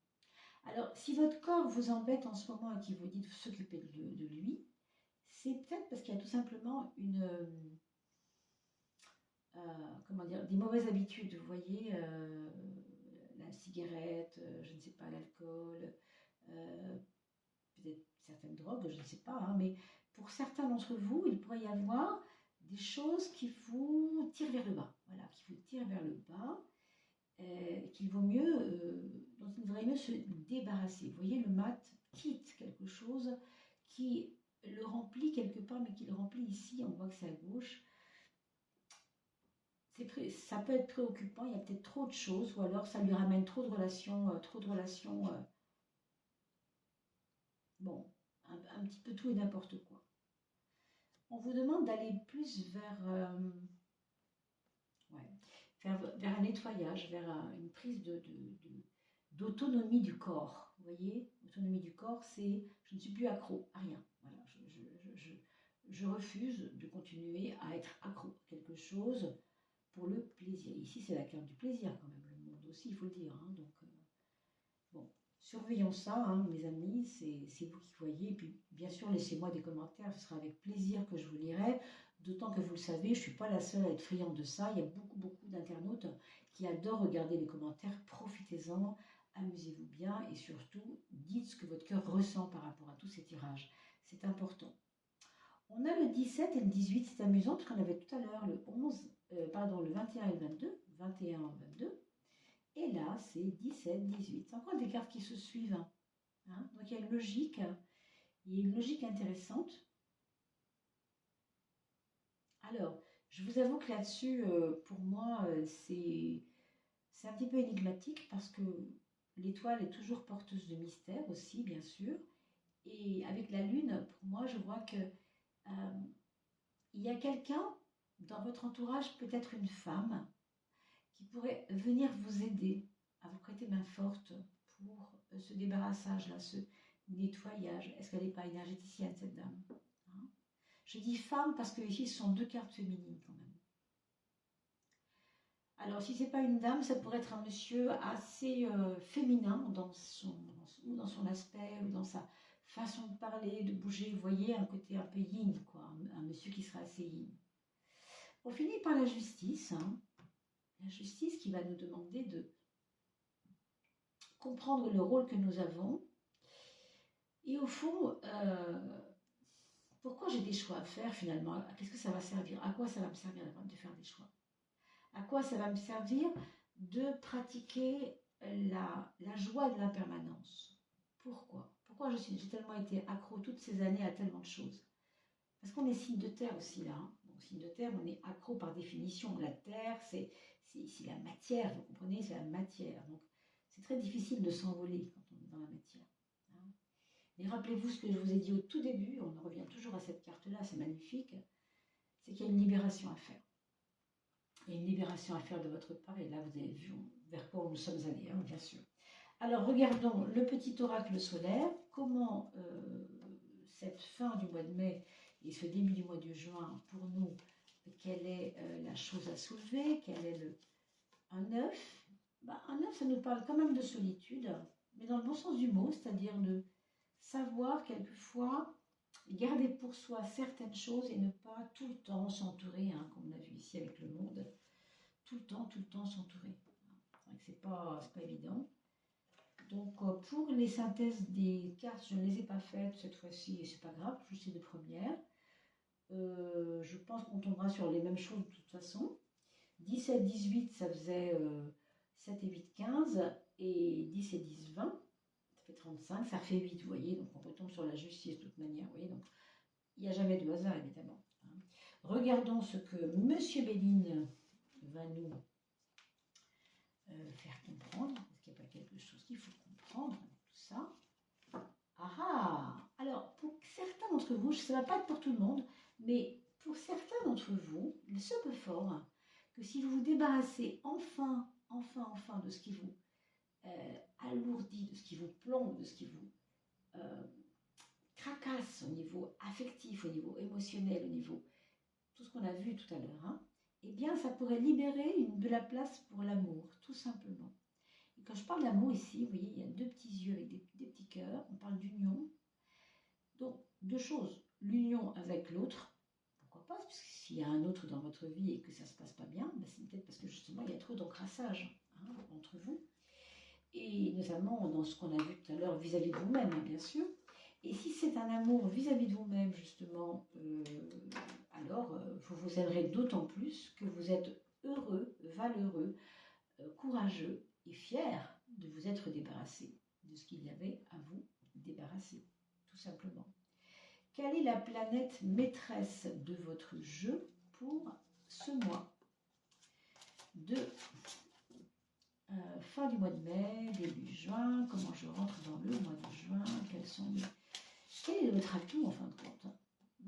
Alors, si votre corps vous embête en ce moment et qu'il vous dit de s'occuper de lui, c'est peut-être parce qu'il y a tout simplement des mauvaises habitudes. Vous voyez, la cigarette, je ne sais pas, l'alcool, peut-être certaines drogues, je ne sais pas, hein, mais pour certains d'entre vous, il pourrait y avoir des choses qui vous tirent vers le bas. Voilà, qui vous tirent vers le bas. Qu'il vaut mieux, dont il vaudrait mieux se débarrasser. Vous voyez, le mat quitte quelque chose qui le remplit quelque part, mais qui le remplit ici, on voit que c'est à gauche. Ça peut être préoccupant, il y a peut-être trop de choses, ou alors ça lui ramène trop de relations, bon, un petit peu tout et n'importe quoi. On vous demande d'aller plus vers un nettoyage, vers une prise d'autonomie du corps. Vous voyez, autonomie du corps, c'est je ne suis plus accro à rien. Voilà, je refuse de continuer à être accro à quelque chose pour le plaisir. Ici, c'est la carte du plaisir quand même, le monde aussi, il faut le dire. Hein, donc, bon, surveillons ça, hein, mes amis, c'est vous qui voyez. Et puis, bien sûr, laissez-moi des commentaires, ce sera avec plaisir que je vous lirai. D'autant que vous le savez, je ne suis pas la seule à être friande de ça. Il y a beaucoup d'internautes qui adorent regarder les commentaires. Profitez-en, amusez-vous bien et surtout, dites ce que votre cœur ressent par rapport à tous ces tirages. C'est important. On a le 17 et le 18, c'est amusant parce qu'on avait tout à l'heure le 21 et le 22. 21 et 22. Et là, c'est 17, 18. C'est encore des cartes qui se suivent. Hein. Donc il y a une logique. Il y a une logique intéressante. Alors, je vous avoue que là-dessus, pour moi, c'est un petit peu énigmatique parce que l'étoile est toujours porteuse de mystère aussi, bien sûr. Et avec la lune, pour moi, je vois que il y a quelqu'un dans votre entourage, peut-être une femme, qui pourrait venir vous aider à vous prêter main forte pour ce débarrassage-là, ce nettoyage. Est-ce qu'elle n'est pas énergéticienne, cette dame? Hein? Je dis femme parce que ici, ce sont deux cartes féminines quand même. Alors, si ce n'est pas une dame, ça pourrait être un monsieur assez féminin dans son aspect, ou dans sa façon de parler, de bouger. Vous voyez, un côté un peu yin, quoi. Un monsieur qui sera assez yin. On finit par la justice. Hein. La justice qui va nous demander de comprendre le rôle que nous avons. Et au fond, pourquoi j'ai des choix à faire finalement? Qu'est-ce que ça va servir? À quoi ça va me servir de faire des choix? À quoi ça va me servir de pratiquer la joie de l'impermanence. Pourquoi? Pourquoi j'ai tellement été accro toutes ces années à tellement de choses? Parce qu'on est signe de terre aussi là. Hein. Donc, signe de terre, on est accro par définition. La terre, c'est la matière, vous comprenez, c'est la matière. Donc, c'est très difficile de s'envoler quand on est dans la matière. Hein. Mais rappelez-vous ce que je vous ai dit au tout début, on en revient toujours à cette carte-là, c'est magnifique, c'est qu'il y a une libération à faire. Il y a une libération à faire de votre part, et là vous avez vu vers quoi nous sommes allés, hein, bien sûr. Alors regardons le petit oracle solaire, comment cette fin du mois de mai et ce début du mois de juin, pour nous, quelle est la chose à soulever, quel est un œuf. Un œuf, ça nous parle quand même de solitude, mais dans le bon sens du mot, c'est-à-dire de savoir quelquefois garder pour soi certaines choses et ne pas tout le temps s'entourer, hein, comme on a vu ici avec le monde, tout le temps s'entourer. C'est pas évident. Donc pour les synthèses des cartes, je ne les ai pas faites cette fois-ci et c'est pas grave, juste les deux premières. Je pense qu'on tombera sur les mêmes choses de toute façon. 17, 18, ça faisait 7 et 8, 15, et 10 et 10, 20. Ça fait 35, ça fait 8, vous voyez, donc on retombe sur la justice de toute manière, vous voyez, donc il n'y a jamais de hasard, évidemment. Hein. Regardons ce que M. Béline va nous faire comprendre. Est-ce qu'il n'y a pas quelque chose qu'il faut comprendre avec tout ça? Alors, pour certains d'entre vous, ça ne va pas être pour tout le monde, mais pour certains d'entre vous, il se peut fort que si vous vous débarrassez enfin de ce qui vous alourdit, de ce qui vous plombe, de ce qui vous tracasse au niveau affectif, au niveau émotionnel, au niveau tout ce qu'on a vu tout à l'heure, hein, eh bien ça pourrait libérer de la place pour l'amour, tout simplement. Et quand je parle d'amour ici, vous voyez, il y a deux petits yeux avec des petits cœurs, on parle d'union. Donc, deux choses, l'union avec l'autre, pourquoi pas, parce que s'il y a un autre dans votre vie et que ça ne se passe pas bien, ben c'est peut-être parce que justement il y a trop d'encrassage entre vous. Et notamment dans ce qu'on a vu tout à l'heure vis-à-vis de vous-même, hein, bien sûr. Et si c'est un amour vis-à-vis de vous-même, justement, alors vous vous aimerez d'autant plus que vous êtes heureux, valeureux, courageux et fier de vous être débarrassé de ce qu'il y avait à vous débarrasser, tout simplement. Quelle est la planète maîtresse de votre jeu pour ce mois de fin du mois de mai, début juin? Comment je rentre dans le mois de juin? Quel est votre atout en fin de compte?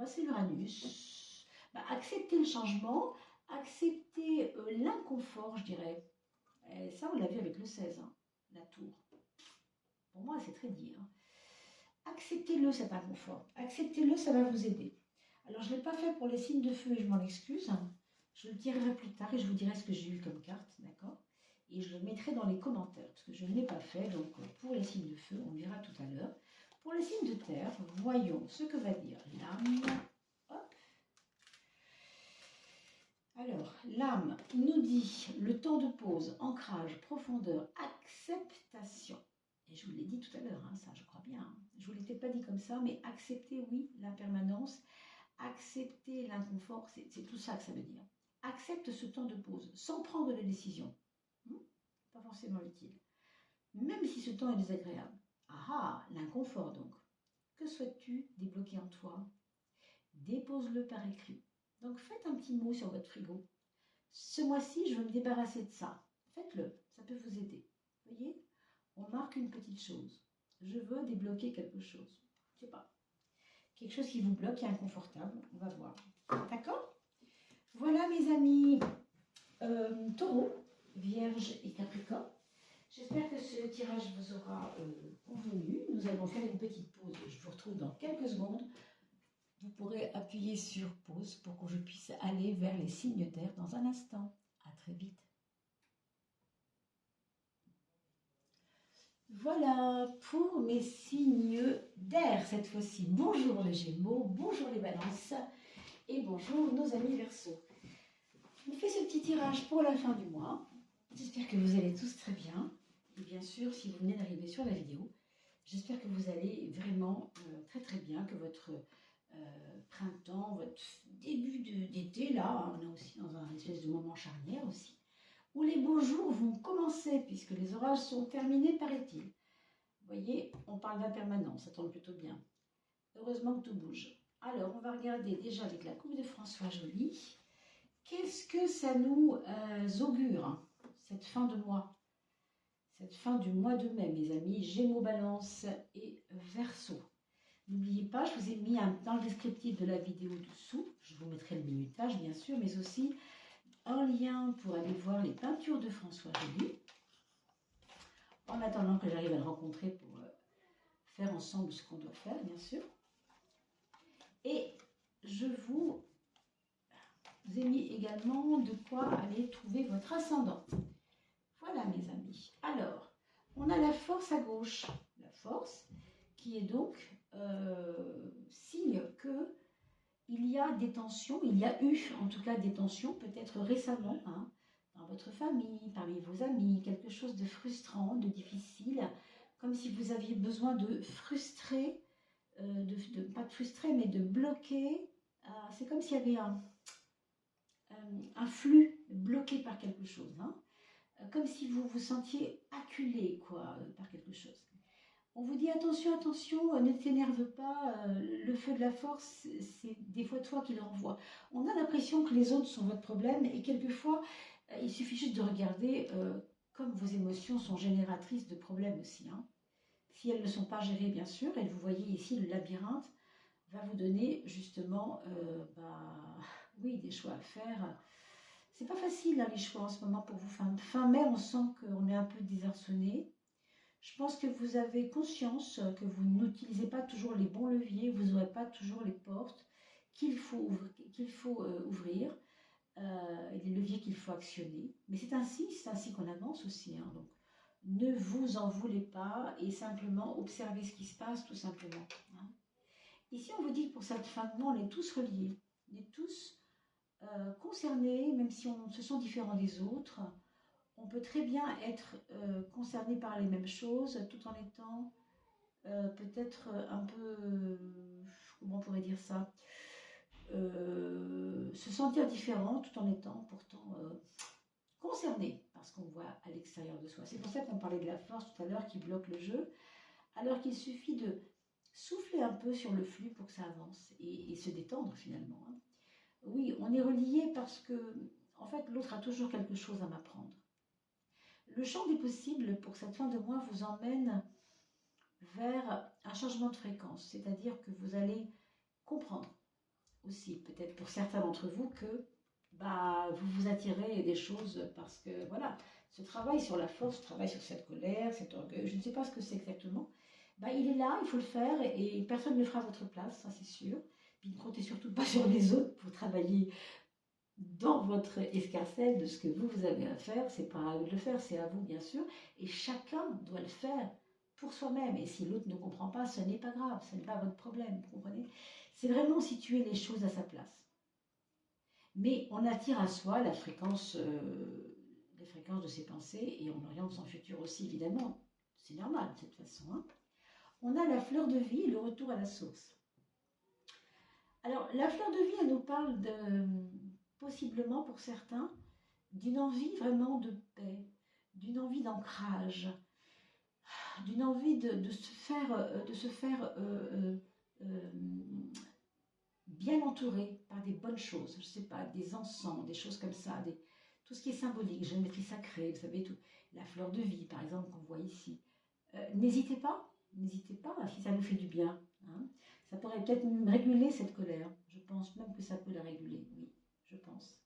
C'est l'Uranus. Accepter le changement, accepter l'inconfort, je dirais. Et ça, on l'a vu avec le 16, hein, la tour. Pour moi, c'est très dit. Hein. Acceptez-le, cet inconfort. Acceptez-le, ça va vous aider. Alors, je ne l'ai pas fait pour les signes de feu et je m'en excuse. Je le dirai plus tard et je vous dirai ce que j'ai eu comme carte, d'accord? Et je le mettrai dans les commentaires parce que je ne l'ai pas fait. Donc, pour les signes de feu, on verra tout à l'heure. Pour les signes de terre, voyons ce que va dire l'âme. Hop. Alors, l'âme nous dit le temps de pause, ancrage, profondeur, acceptation. Et je vous l'ai dit tout à l'heure, hein, ça je crois bien. Hein. Je ne vous l'étais pas dit comme ça, mais accepter, oui, l'impermanence, accepter l'inconfort, c'est tout ça que ça veut dire. Accepte ce temps de pause, sans prendre de décision. Pas forcément utile. Même si ce temps est désagréable. L'inconfort donc. Que souhaites-tu débloquer en toi? Dépose-le par écrit. Donc faites un petit mot sur votre frigo. Ce mois-ci, je veux me débarrasser de ça. Faites-le, ça peut vous aider. Vous voyez? On marque une petite chose. Je veux débloquer quelque chose. Je sais pas. Quelque chose qui vous bloque, qui est inconfortable. On va voir. D'accord? Voilà mes amis Taureau, Vierge et Capricorne. J'espère que ce tirage vous aura convenu. Nous allons faire une petite pause. Je vous retrouve dans quelques secondes. Vous pourrez appuyer sur pause pour que je puisse aller vers les signes d'air dans un instant. À très vite. Voilà pour mes signes d'air cette fois-ci. Bonjour les Gémeaux, bonjour les Balances et bonjour nos amis Verseaux. Je vous fais ce petit tirage pour la fin du mois. J'espère que vous allez tous très bien. Et bien sûr, si vous venez d'arriver sur la vidéo, j'espère que vous allez vraiment très très bien, que votre printemps, votre début d'été, là, on est aussi dans un espèce de moment charnière aussi, où les beaux jours vont commencer, puisque les orages sont terminés, paraît-il. Vous voyez, on parle d'impermanence, ça tombe plutôt bien. Heureusement que tout bouge. Alors, on va regarder déjà avec la coupe de François Joly. Qu'est-ce que ça nous augure, hein, cette fin de mois? Cette fin du mois de mai, mes amis, Gémeaux, Balance et Verseau. N'oubliez pas, je vous ai mis dans le descriptif de la vidéo dessous, je vous mettrai le minutage bien sûr, mais aussi un lien pour aller voir les peintures de François Joly. En attendant que j'arrive à le rencontrer pour faire ensemble ce qu'on doit faire, bien sûr. Et je vous ai mis également de quoi aller trouver votre ascendant. Voilà mes amis. Alors, on a la force à gauche. La force qui est donc signe que il y a des tensions, il y a eu en tout cas des tensions, peut-être récemment, hein, dans votre famille, parmi vos amis, quelque chose de frustrant, de difficile, comme si vous aviez besoin de frustrer, pas de frustrer, mais de bloquer. C'est comme s'il y avait un flux bloqué par quelque chose, hein, comme si vous vous sentiez acculé quoi, par quelque chose. On vous dit attention, attention, ne t'énerve pas, le feu de la force, c'est des fois toi qui le renvoie. On a l'impression que les autres sont votre problème et quelquefois, il suffit juste de regarder comme vos émotions sont génératrices de problèmes aussi, hein. Si elles ne sont pas gérées, bien sûr, et vous voyez ici le labyrinthe va vous donner justement oui, des choix à faire. C'est pas facile là, les choix en ce moment pour vous. Fin mai, on sent qu'on est un peu désarçonné. Je pense que vous avez conscience que vous n'utilisez pas toujours les bons leviers, vous n'aurez pas toujours les portes qu'il faut ouvrir, et les leviers qu'il faut actionner. Mais c'est ainsi qu'on avance aussi, hein. Donc, ne vous en voulez pas et simplement observez ce qui se passe tout simplement, hein. Ici, on vous dit que pour cette fin de mois, on est tous reliés, on est tous concernés, même si on se sent différents des autres. On peut très bien être concerné par les mêmes choses tout en étant peut-être un peu, comment on pourrait dire ça, se sentir différent tout en étant pourtant concerné par ce qu'on voit à l'extérieur de soi. C'est pour ça qu'on parlait de la force tout à l'heure qui bloque le jeu, alors qu'il suffit de souffler un peu sur le flux pour que ça avance et se détendre finalement, hein. Oui, on est relié parce que en fait l'autre a toujours quelque chose à m'apprendre. Le champ des possibles pour cette fin de mois vous emmène vers un changement de fréquence, c'est-à-dire que vous allez comprendre aussi, peut-être pour certains d'entre vous, que vous vous attirez des choses parce que, voilà, ce travail sur la force, ce travail sur cette colère, cet orgueil, je ne sais pas ce que c'est exactement, il est là, il faut le faire et personne ne fera à votre place, ça c'est sûr. Puis ne comptez surtout pas sur les autres pour travailler dans votre escarcelle de ce que vous avez à faire. C'est pas à eux de le faire, c'est à vous bien sûr, et chacun doit le faire pour soi-même. Et si l'autre ne comprend pas, ce n'est pas grave, ce n'est pas votre problème, vous comprenez? C'est vraiment situer les choses à sa place. Mais on attire à soi la fréquence, les fréquences de ses pensées et on oriente son futur aussi, évidemment. C'est normal de cette façon, hein. On a la fleur de vie, le retour à la source. Alors, la fleur de vie, elle nous parle possiblement pour certains d'une envie vraiment de paix, d'une envie d'ancrage, d'une envie de se faire bien entouré par des bonnes choses, je ne sais pas, des encens, des choses comme ça, tout ce qui est symbolique, géométrie sacrée, vous savez, tout, la fleur de vie par exemple qu'on voit ici. N'hésitez pas, si ça vous fait du bien, hein. Ça pourrait peut-être réguler cette colère, je pense même que ça peut la réguler, oui, je pense.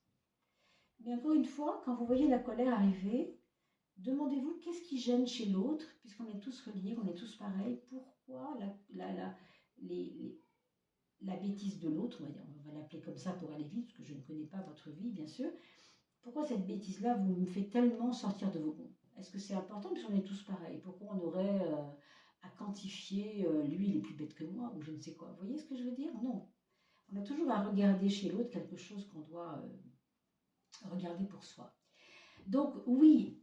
Mais encore une fois, quand vous voyez la colère arriver, demandez-vous qu'est-ce qui gêne chez l'autre, puisqu'on est tous reliés, qu'on est tous pareils, pourquoi la bêtise de l'autre, on va l'appeler comme ça pour aller vite, parce que je ne connais pas votre vie, bien sûr. Pourquoi cette bêtise-là vous me fait tellement sortir de vos gonds? Est-ce que c'est important puisqu'on est tous pareils? Pourquoi on aurait à quantifier lui, il est plus bête que moi, ou je ne sais quoi? Vous voyez ce que je veux dire? Non. On a toujours à regarder chez l'autre quelque chose qu'on doit regarder pour soi. Donc oui,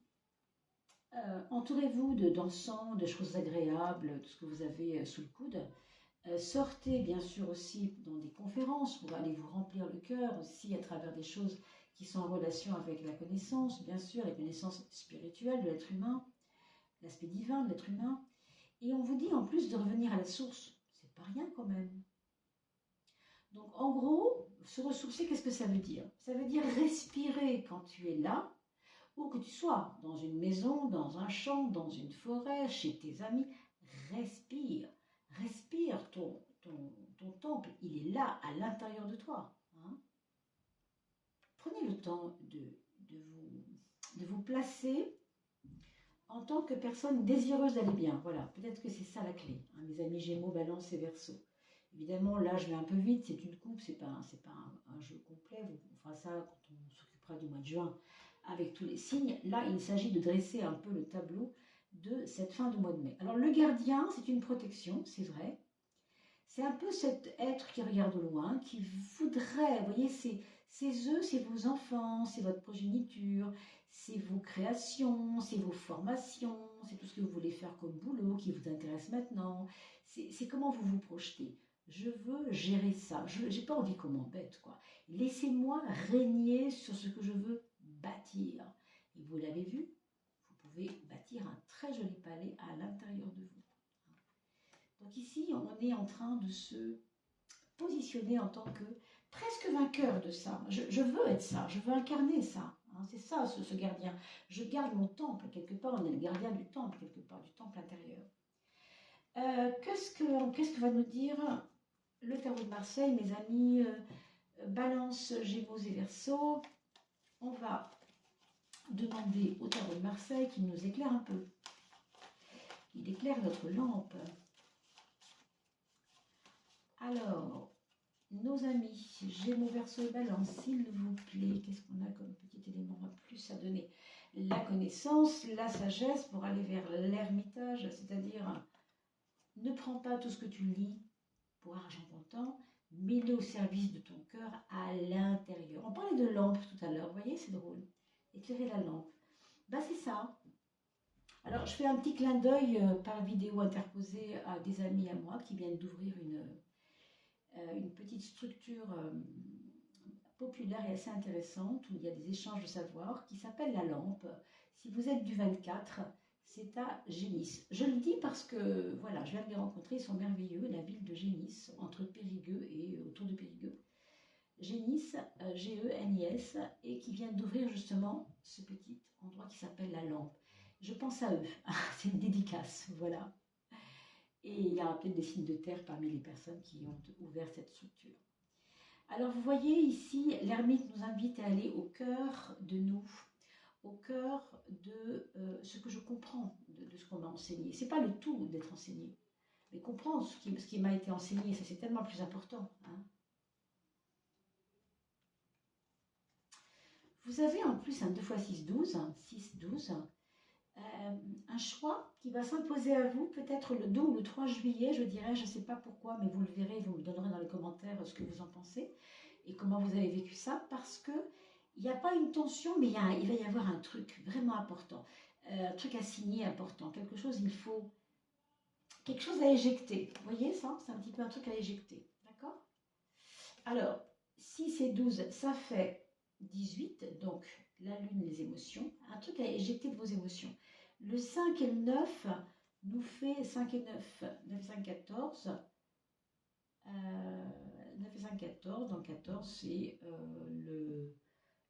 entourez-vous d'encens, de choses agréables, de ce que vous avez sous le coude. Sortez bien sûr aussi dans des conférences pour aller vous remplir le cœur aussi à travers des choses qui sont en relation avec la connaissance, bien sûr, la connaissance spirituelle de l'être humain, l'aspect divin de l'être humain. Et on vous dit en plus de revenir à la source. C'est pas rien quand même. Donc en gros, se ressourcer, qu'est-ce que ça veut dire? Ça veut dire respirer quand tu es là, où que tu sois, dans une maison, dans un champ, dans une forêt, chez tes amis. Respire, respire ton temple, il est là, à l'intérieur de toi. Hein. Prenez le temps de vous placer en tant que personne désireuse d'aller bien. Voilà, peut-être que c'est ça la clé. Hein, mes amis Gémeaux, Balance et Verseau. Évidemment, là, je vais un peu vite, c'est une coupe, c'est pas un jeu complet. On fera ça quand on s'occupera du mois de juin avec tous les signes. Là, il s'agit de dresser un peu le tableau de cette fin de mois de mai. Alors, le gardien, c'est une protection, c'est vrai. C'est un peu cet être qui regarde au loin, qui voudrait, vous voyez, ces œufs, c'est vos enfants, c'est votre progéniture, c'est vos créations, c'est vos formations, c'est tout ce que vous voulez faire comme boulot qui vous intéresse maintenant, c'est comment vous vous projetez. Je veux gérer ça, je n'ai pas envie qu'on m'embête, quoi. Laissez-moi régner sur ce que je veux bâtir. Et vous l'avez vu, vous pouvez bâtir un très joli palais à l'intérieur de vous. Donc ici, on est en train de se positionner en tant que presque vainqueur de ça. Je veux être ça, je veux incarner ça. Hein, c'est ça, ce gardien. Je garde mon temple, quelque part, on est le gardien du temple, quelque part, du temple intérieur. Qu'est-ce que va nous dire le tarot de Marseille, mes amis Balance, Gémeaux et Verseaux? On va demander au tarot de Marseille qu'il nous éclaire un peu. Il éclaire notre lampe. Alors, nos amis, Gémeaux, Verseau et Balance, s'il vous plaît, qu'est-ce qu'on a comme petit élément en plus à donner? La connaissance, la sagesse pour aller vers l'ermitage, c'est-à-dire ne prends pas tout ce que tu lis pour argent comptant, mets-le au service de ton cœur à l'intérieur. On parlait de lampe tout à l'heure, vous voyez, c'est drôle. Éclairer la lampe. Ben, c'est ça. Alors, je fais un petit clin d'œil par vidéo interposée à des amis à moi qui viennent d'ouvrir une petite structure populaire et assez intéressante où il y a des échanges de savoir qui s'appelle La Lampe. Si vous êtes du 24, c'est à Génis. Je le dis parce que, voilà, je viens de les rencontrer, ils sont merveilleux, la ville de Génis, entre Périgueux et autour de Périgueux. Génis, G-E-N-I-S, et qui vient d'ouvrir justement ce petit endroit qui s'appelle La Lampe. Je pense à eux, c'est une dédicace, voilà. Et il y aura peut-être des signes de terre parmi les personnes qui ont ouvert cette structure. Alors vous voyez ici, l'ermite nous invite à aller au cœur de nous, au cœur de ce que je comprends de ce qu'on m'a enseigné. Ce n'est pas le tout d'être enseigné, mais comprendre ce qui m'a été enseigné, ça c'est tellement plus important. Hein. Vous avez en plus un 2x6, 12, 6, 12, un choix qui va s'imposer à vous, peut-être le 2 ou le 3 juillet, je dirais, je ne sais pas pourquoi, mais vous le verrez, vous me donnerez dans les commentaires ce que vous en pensez et comment vous avez vécu ça, parce que il n'y a pas une tension, mais il va y avoir un truc vraiment important, un truc à signer important, quelque chose, quelque chose à éjecter. Vous voyez ça? C'est un petit peu un truc à éjecter, d'accord? Alors, 6 et 12, ça fait 18, donc la lune, les émotions, un truc à éjecter de vos émotions. Le 5 et le 9 nous fait 5 et 9, 9 et 5, 14. 9 et 5, 14, donc 14 c'est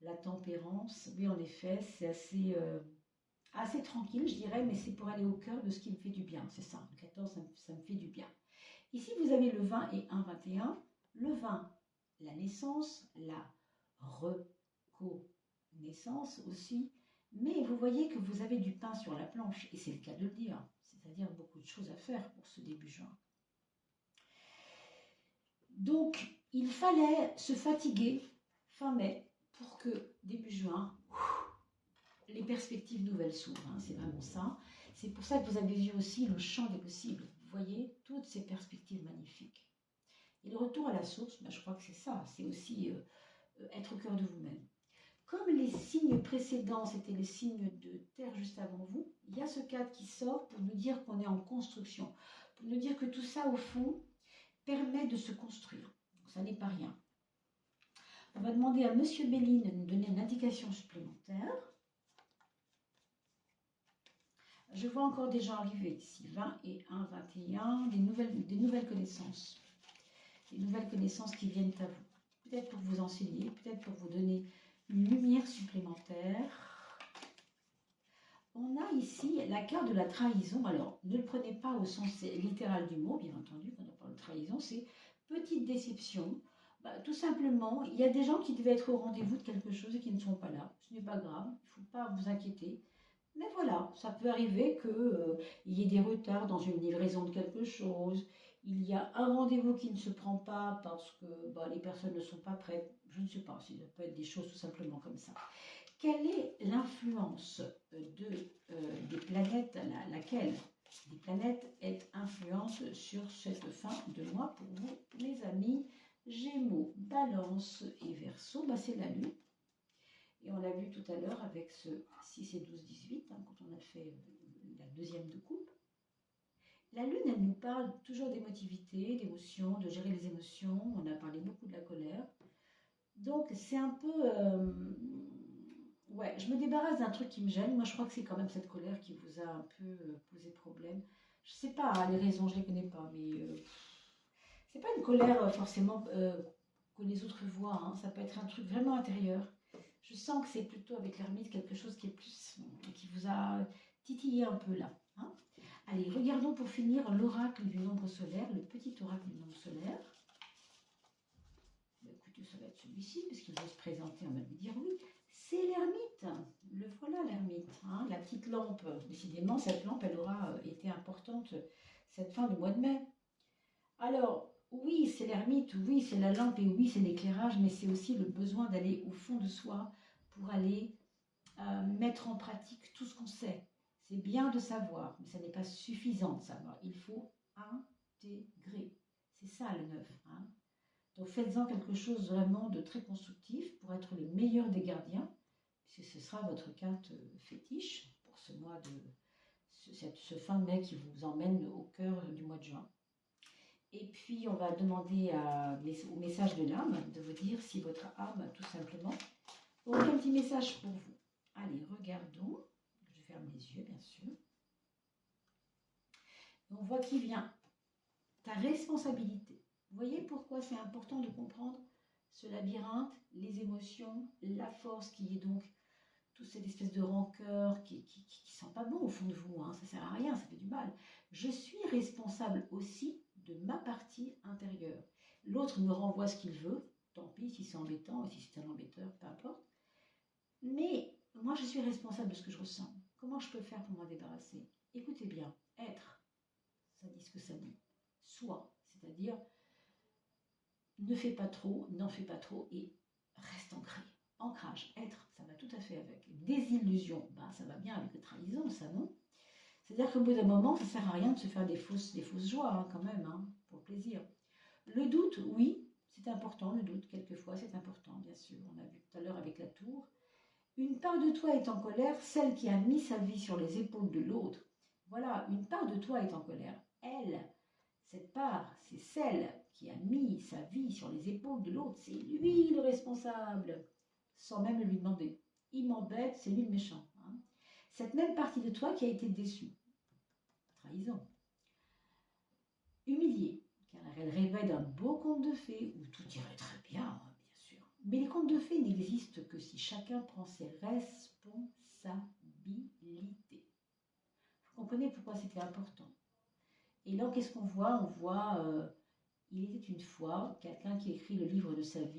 la tempérance. Oui, en effet, c'est assez tranquille, je dirais, mais c'est pour aller au cœur de ce qui me fait du bien, c'est ça. Le 14, ça me fait du bien. Ici, vous avez le 20 et 1, 21. Le 20, la naissance, la reconnaissance aussi. Mais vous voyez que vous avez du pain sur la planche, et c'est le cas de le dire, c'est-à-dire beaucoup de choses à faire pour ce début juin. Donc, il fallait se fatiguer fin mai pour que début juin, les perspectives nouvelles s'ouvrent. Hein, c'est vraiment ça. C'est pour ça que vous avez vu aussi le champ des possibles. Vous voyez toutes ces perspectives magnifiques. Et le retour à la source, ben, je crois que c'est ça. C'est aussi être au cœur de vous-même. Comme les signes précédents, c'était les signes de terre juste avant vous, il y a ce cadre qui sort pour nous dire qu'on est en construction, pour nous dire que tout ça, au fond, permet de se construire. Donc, ça n'est pas rien. On va demander à Monsieur Béline de nous donner une indication supplémentaire. Je vois encore des gens arriver ici, 20 et 1, 21, des nouvelles connaissances. Des nouvelles connaissances qui viennent à vous. Peut-être pour vous enseigner, peut-être pour vous donner une lumière supplémentaire. On a ici la carte de la trahison. Alors, ne le prenez pas au sens littéral du mot, bien entendu, quand on parle de trahison, c'est petite déception. Tout simplement, il y a des gens qui devaient être au rendez-vous de quelque chose et qui ne sont pas là. Ce n'est pas grave, il ne faut pas vous inquiéter. Mais voilà, ça peut arriver qu'il y ait des retards dans une livraison de quelque chose. Il y a un rendez-vous qui ne se prend pas parce que les personnes ne sont pas prêtes. Je ne sais pas, ça peut être des choses tout simplement comme ça. Quelle est l'influence des planètes, laquelle des planètes est influente sur cette fin de mois pour vous, les amis Gémeaux, Balance et Verseau? C'est la Lune. Et on l'a vu tout à l'heure avec ce 6 et 12, 18, quand on a fait la deuxième de coupe. La Lune, elle nous parle toujours d'émotivité, d'émotion, de gérer les émotions. On a parlé beaucoup de la colère. Donc, c'est un peu... ouais, je me débarrasse d'un truc qui me gêne. Moi, je crois que c'est quand même cette colère qui vous a un peu posé problème. Je ne sais pas, les raisons, je ne les connais pas, mais... c'est pas une colère forcément que les autres voient. Ça peut être un truc vraiment intérieur. Je sens que c'est plutôt avec l'ermite quelque chose qui est plus... qui vous a titillé un peu là. Allez, regardons pour finir l'oracle du nombre solaire, le petit oracle du nombre solaire. Écoutez, ça va être celui-ci, parce qu'il va se présenter, on va lui dire oui. C'est l'ermite, le voilà l'ermite, la petite lampe. Décidément, cette lampe, elle aura été importante cette fin du mois de mai. Alors, oui, c'est l'ermite, oui, c'est la lampe et oui, c'est l'éclairage, mais c'est aussi le besoin d'aller au fond de soi pour aller mettre en pratique tout ce qu'on sait. C'est bien de savoir, mais ça n'est pas suffisant de savoir. Il faut intégrer. C'est ça le 9. Donc faites-en quelque chose vraiment de très constructif pour être le meilleur des gardiens, puisque ce sera votre carte fétiche pour ce mois ce fin de mai qui vous emmène au cœur du mois de juin. Et puis on va demander au message de l'âme de vous dire si votre âme, tout simplement, aurait un petit message pour vous. Allez, regardons. Je ferme les yeux, bien sûr. On voit qui vient. Ta responsabilité. Vous voyez pourquoi c'est important de comprendre ce labyrinthe, les émotions, la force qui est donc toute cette espèce de rancœur qui sent pas bon au fond de vous. Ça sert à rien, ça fait du mal. Je suis responsable aussi de ma partie intérieure. L'autre me renvoie ce qu'il veut. Tant pis si c'est embêtant, si c'est un embêteur, peu importe. Mais moi, je suis responsable de ce que je ressens. Comment je peux faire pour m'en débarrasser? Écoutez bien, être, ça dit ce que ça dit. Soit, c'est-à-dire, ne fais pas trop, n'en fais pas trop et reste ancré. Ancrage, être, ça va tout à fait avec. Désillusion, ça va bien avec la trahison, ça non? C'est-à-dire qu'au bout d'un moment, ça ne sert à rien de se faire des fausses joies, quand même, pour le plaisir. Le doute, oui, c'est important, le doute, quelquefois, c'est important, bien sûr. On a vu tout à l'heure avec la tour. Une part de toi est en colère, celle qui a mis sa vie sur les épaules de l'autre. Voilà, une part de toi est en colère. Elle, cette part, c'est celle qui a mis sa vie sur les épaules de l'autre. C'est lui le responsable, sans même lui demander. Il m'embête, c'est lui le méchant. Cette même partie de toi qui a été déçue. Trahison. Humiliée, car elle rêvait d'un beau conte de fées où tout irait très bien, bien sûr. Mais les contes de fées n'existent que si chacun prend ses responsabilités. Vous comprenez pourquoi c'était important. Et là, qu'est-ce qu'on voit? On voit, il était une fois quelqu'un qui écrit le livre de sa vie.